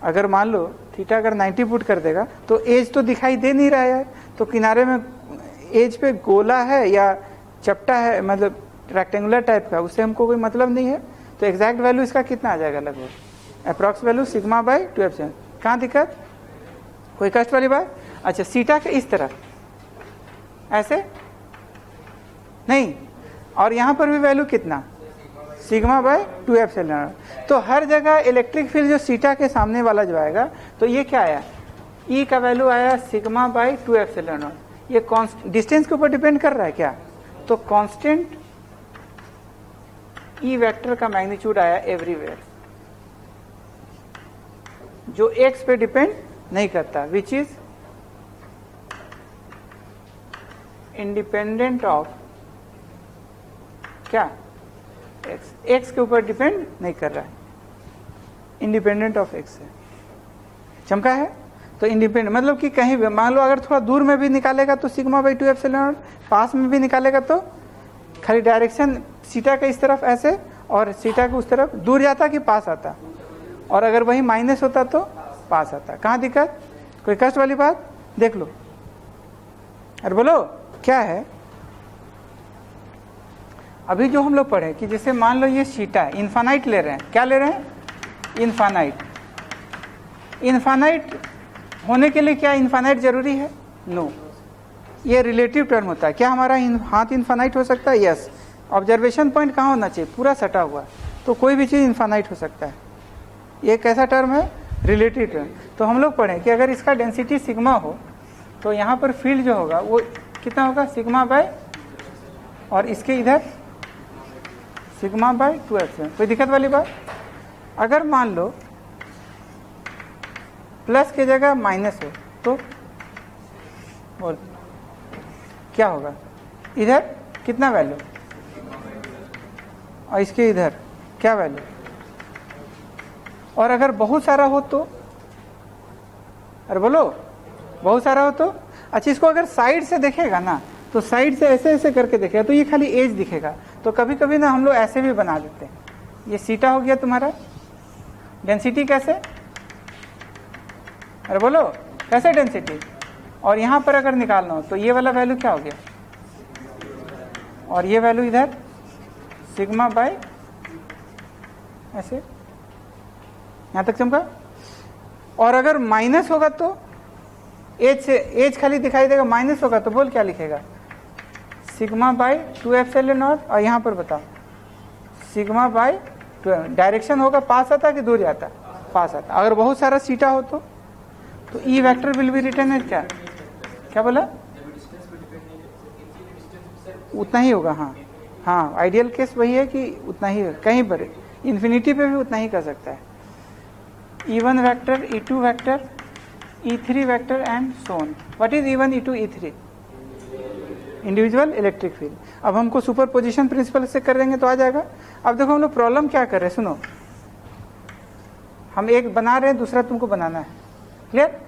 अगर मान लो थीटा अगर 90 पुट कर देगा तो एज तो दिखाई दे नहीं रहा है, तो किनारे में एज पे गोला है या चपटा है, मतलब रेक्टेंगुलर टाइप का, उससे हमको कोई मतलब नहीं है। तो एग्जैक्ट वैल्यू इसका कितना आ जाएगा, लगभग approx value sigma by 2 epsilon. कहाँ दिक्कत, कोई कष्ट वाली बात। अच्छा सीटा के इस तरफ ऐसे नहीं, और यहां पर भी वैल्यू कितना, सिग्मा बाय 2 एप्सिलॉन नॉट। तो हर जगह इलेक्ट्रिक फील्ड जो सीटा के सामने वाला जो आएगा, तो ये क्या आया, ई का वैल्यू आया सिग्मा बाय 2 एप्सिलॉन नॉट। ये डिस्टेंस के ऊपर डिपेंड कर रहा है क्या, तो कांस्टेंट ई वेक्टर का मैग्नीट्यूड आया एवरीवेयर, जो एक्स पे डिपेंड नहीं करता, विच इज इंडिपेंडेंट ऑफ क्या, एक्स, एक्स के ऊपर डिपेंड नहीं कर रहा है, इंडिपेंडेंट ऑफ एक्स है। चमका है? तो इंडिपेंडेंट मतलब कि कहीं भी मान लो अगर थोड़ा दूर में भी निकालेगा तो सिग्मा बाई 2 एप्सिलॉन नॉट, पास में भी निकालेगा तो खाली डायरेक्शन सीटा का इस तरफ ऐसे और सीटा के उस तरफ, दूर जाता कि पास आता, और अगर वही माइनस होता तो पास आता। कहाँ दिक्कत, कोई कष्ट वाली बात, देख लो। अरे बोलो क्या है, अभी जो हम लोग पढ़े कि जैसे मान लो ये सीटा है, इन्फानाइट ले रहे हैं, क्या ले रहे हैं, इन्फानाइट। इन्फानाइट होने के लिए क्या इन्फानाइट जरूरी है, नो, ये रिलेटिव टर्म होता है। क्या हमारा हाथ इन्फानाइट हो सकता है, यस। ऑब्जर्वेशन पॉइंट कहाँ होना चाहिए, पूरा सटा हुआ, तो कोई भी चीज़ इन्फानाइट हो सकता है। ये कैसा टर्म है, रिलेटिव टर्म। तो हम लोग पढ़ें कि अगर इसका डेंसिटी सिग्मा हो तो यहाँ पर फील्ड जो होगा वो कितना होगा, सिग्मा बाय, और इसके इधर सिग्मा बाय 2 एप्सिलॉन। कोई दिक्कत वाली बात, अगर मान लो प्लस की जगह माइनस हो तो और क्या होगा, इधर कितना वैल्यू और इसके इधर क्या वैल्यू, और अगर बहुत सारा हो तो, अरे बोलो बहुत सारा हो तो, अच्छा इसको अगर साइड से देखेगा ना, तो साइड से ऐसे ऐसे करके देखेगा तो ये खाली एज दिखेगा। तो कभी कभी ना हम लोग ऐसे भी बना देते हैं, ये सीटा हो गया तुम्हारा, डेंसिटी कैसे, अरे बोलो कैसे डेंसिटी, और यहां पर अगर निकालना हो तो ये वाला वैल्यू क्या हो गया, और ये वैल्यू इधर सिग्मा बाय ऐसे, यहां तक चमका। और अगर माइनस होगा तो एज से, एज खाली दिखाई देगा, माइनस होगा तो बोल क्या लिखेगा, सिग्मा बाय 2 एप्सिलॉन नॉट, और यहां पर बताओ सिग्मा बाय 2, डायरेक्शन होगा पास आता कि दूर जाता, पास आता। अगर बहुत सारा सीटा हो तो E vector will be written as क्या, क्या बोला, उतना ही होगा। हाँ हाँ, आइडियल केस वही है कि उतना ही, कहीं पर इन्फिनिटी पे भी उतना ही कर सकता है। E1 vector, E2 vector, E3 vector and so on. What is E1, E2, E3? Individual electric field. अब हमको सुपर पोजिशन प्रिंसिपल से कर देंगे तो आ जाएगा। अब देखो हम लोग प्रॉब्लम क्या कर रहे हैं, सुनो, हम एक बना रहे हैं, दूसरा तुमको बनाना है, क्लियर।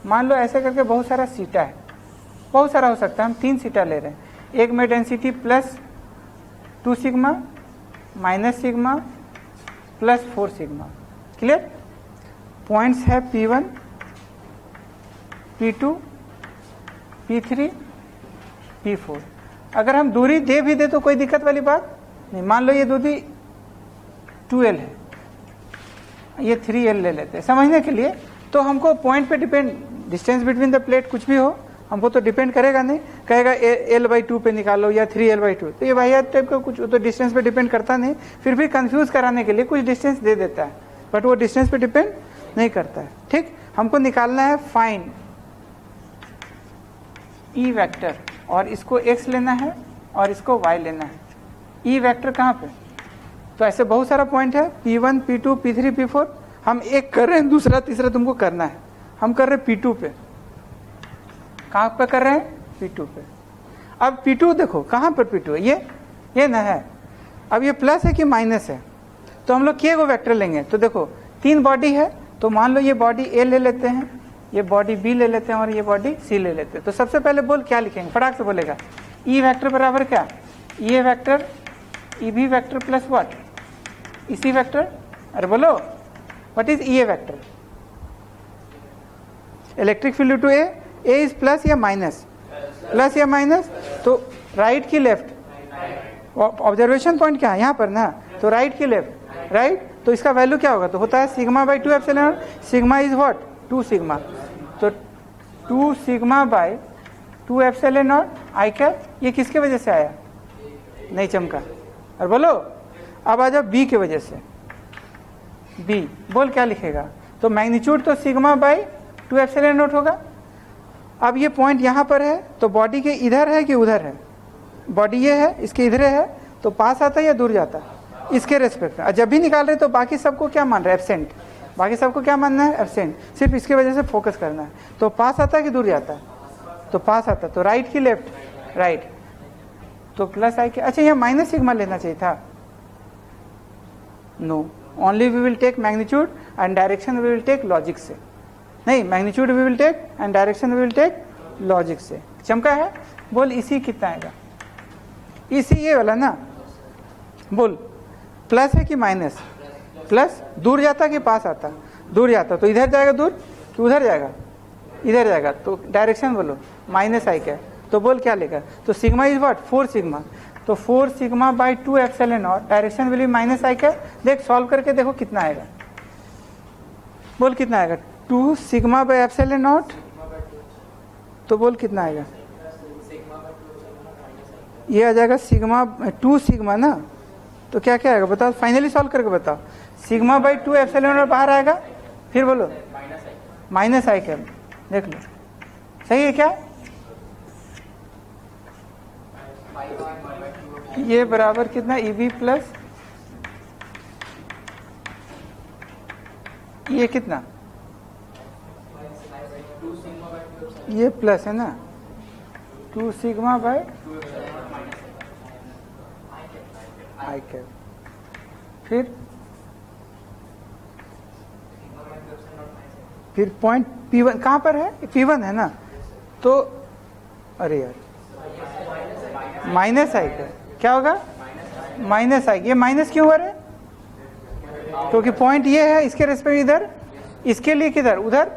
मान लो ऐसे करके बहुत सारा सीटा है, बहुत सारा हो सकता है, हम 3 सीटा ले रहे हैं, एक में density plus 2 sigma minus sigma plus 4 sigma, clear. Points है P1, P2, P3, P4। अगर हम दूरी दे भी दे तो कोई दिक्कत वाली बात नहीं। मान लो ये दूरी 2L है, ये 3L ले लेते हैं समझने के लिए। तो हमको पॉइंट पे depend, distance between the plate कुछ भी हो, हमको तो डिपेंड करेगा नहीं, कहेगा L/2 पे निकालो या 3L/2, तो ये वाहियात टाइप का कुछ तो डिस्टेंस पे डिपेंड करता नहीं। फिर भी कंफ्यूज कराने के लिए कुछ डिस्टेंस दे देता है, बट वो डिस्टेंस पे डिपेंड नहीं करता है, ठीक। हमको निकालना है फाइंड ई वेक्टर, और इसको x लेना है और इसको y लेना है। ई वेक्टर कहाँ पे, तो ऐसे बहुत सारा पॉइंट है, P1, P2, P3, P4। हम एक कर रहे हैं, दूसरा तीसरा तुमको करना है। हम कर रहे हैं P2 पे, कहाँ पे कर रहे हैं, P2 पे। अब P2 देखो कहाँ पर P2 है, ये ना है। अब ये प्लस है कि माइनस है, तो हम लोग के वो वेक्टर लेंगे। तो देखो 3 बॉडी है, तो मान लो ये बॉडी A ले लेते हैं, ये बॉडी B ले लेते हैं और ये बॉडी C ले लेते हैं। तो सबसे पहले बोल क्या लिखेंगे, फटाक से बोलेगा, ई वेक्टर बराबर क्या, ये vector EB vector plus what, इसी वेक्टर। अरे बोलो what is E vector, electric field to A is plus या माइनस, प्लस या माइनस, तो राइट की लेफ्ट। ऑब्जर्वेशन पॉइंट क्या है यहाँ पर ना, तो राइट की लेफ्ट, राइट। तो इसका वैल्यू क्या होगा, तो होता है sigma by 2 epsilon. Sigma is what, 2 sigma, तो 2 sigma by 2 epsilon not I cap. ये किसके वजह से आया, नहीं चमका, और बोलो। अब आ जाओ बी की वजह से, बी बोल क्या लिखेगा, तो मैग्नीट्यूड तो सिग्मा बाई 2 एप्सिलॉन नॉट होगा। अब ये पॉइंट यहाँ पर है तो बॉडी के इधर है कि उधर है, बॉडी ये है इसके इधर है, तो पास आता है या दूर जाता है, इसके रेस्पेक्ट में। जब भी निकाल रहे तो बाकी सबको क्या मान रहे हैं, एब्सेंट, बाकी सबको क्या मानना है, एब्सेंट, सिर्फ इसकी वजह से फोकस करना है। तो पास आता है कि दूर जाता है, तो पास आता है, तो राइट की लेफ्ट, राइट, तो प्लस आई के, अच्छा यहाँ माइनस सिग्मा लेना चाहिए था, no, only we will take magnitude and direction we will take logic से, नहीं magnitude we will take and direction we will take logic से। चमका है, बोल इसी कितना आएगा, इसी ये वाला ना, बोल प्लस है कि माइनस, प्लस, दूर जाता कि पास आता, दूर जाता, तो इधर जाएगा दूर कि उधर जाएगा, इधर जाएगा, तो डायरेक्शन बोलो माइनस आई क्या, तो बोल क्या लेगा, तो सिग्मा इज व्हाट, 4 सिग्मा, तो 4 sigma by 2 epsilon naught, direction will be minus I क्या, देख सॉल्व करके देखो कितना आएगा, बोल कितना आएगा, 2 सिग्मा बाई एप्सिलॉन नॉट, तो बोल कितना आएगा, ये आ जाएगा सिग्मा 2 सिग्मा ना, तो क्या क्या आएगा बताओ, फाइनली सॉल्व करके बताओ, सिग्मा बाई 2 एप्सिलॉन नॉट बाहर आएगा, फिर बोलो माइनस आई क्या, देख लो सही है क्या, ये बराबर कितना, EB प्लस ये कितना, ये प्लस है ना, 2 सिग्मा बाय आई कैप, फिर पॉइंट P1 कहाँ पर है, P1 है ना, तो अरे यार माइनस आई का क्या होगा, माइनस आई, ये माइनस क्यों हो रहा है, क्योंकि पॉइंट ये है इसके रेस्पेक्ट इधर, इसके लिए किधर उधर,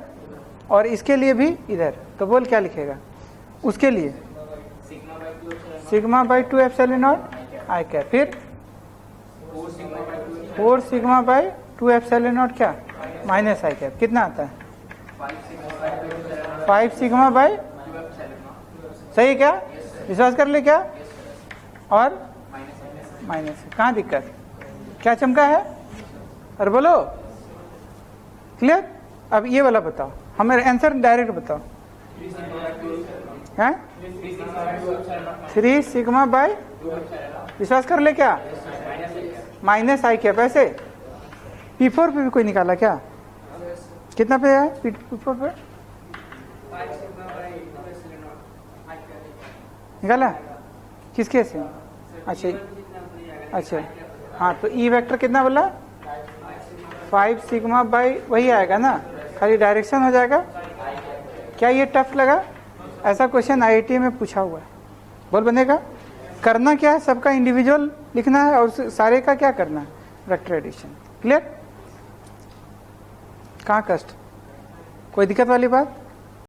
और इसके लिए भी इधर, तो बोल क्या लिखेगा उसके लिए, sigma by 2 epsilon not I cap, फिर 4 सिग्मा बाई 2 एप्सिलॉन नॉट क्या, माइनस आई कैप, कितना आता है 5 सिग्मा बाई, सही है क्या, विश्वास कर ले क्या, और माइनस, कहाँ दिक्कत, क्या चमका है, और बोलो क्लियर। अब ये वाला बताओ, हमें आंसर डायरेक्ट बताओ, हैं 3 सिग्मा बाई, विश्वास कर ले क्या, माइनस आई क्या, पैसे P4 पे भी कोई निकाला क्या, कितना पे है P4 पे निकाला, किसके से, अच्छा, हाँ, तो E वेक्टर कितना बोला, 5 सिग्मा बाई, वही आएगा ना, खाली डायरेक्शन हो जाएगा। क्या ये टफ लगा, ऐसा क्वेश्चन IIT में पूछा हुआ है, बोल बनेगा, करना क्या है, सबका इंडिविजुअल लिखना है और सारे का क्या करना है, वेक्टर एडिशन, क्लियर, कहाँ कष्ट, कोई दिक्कत वाली बात।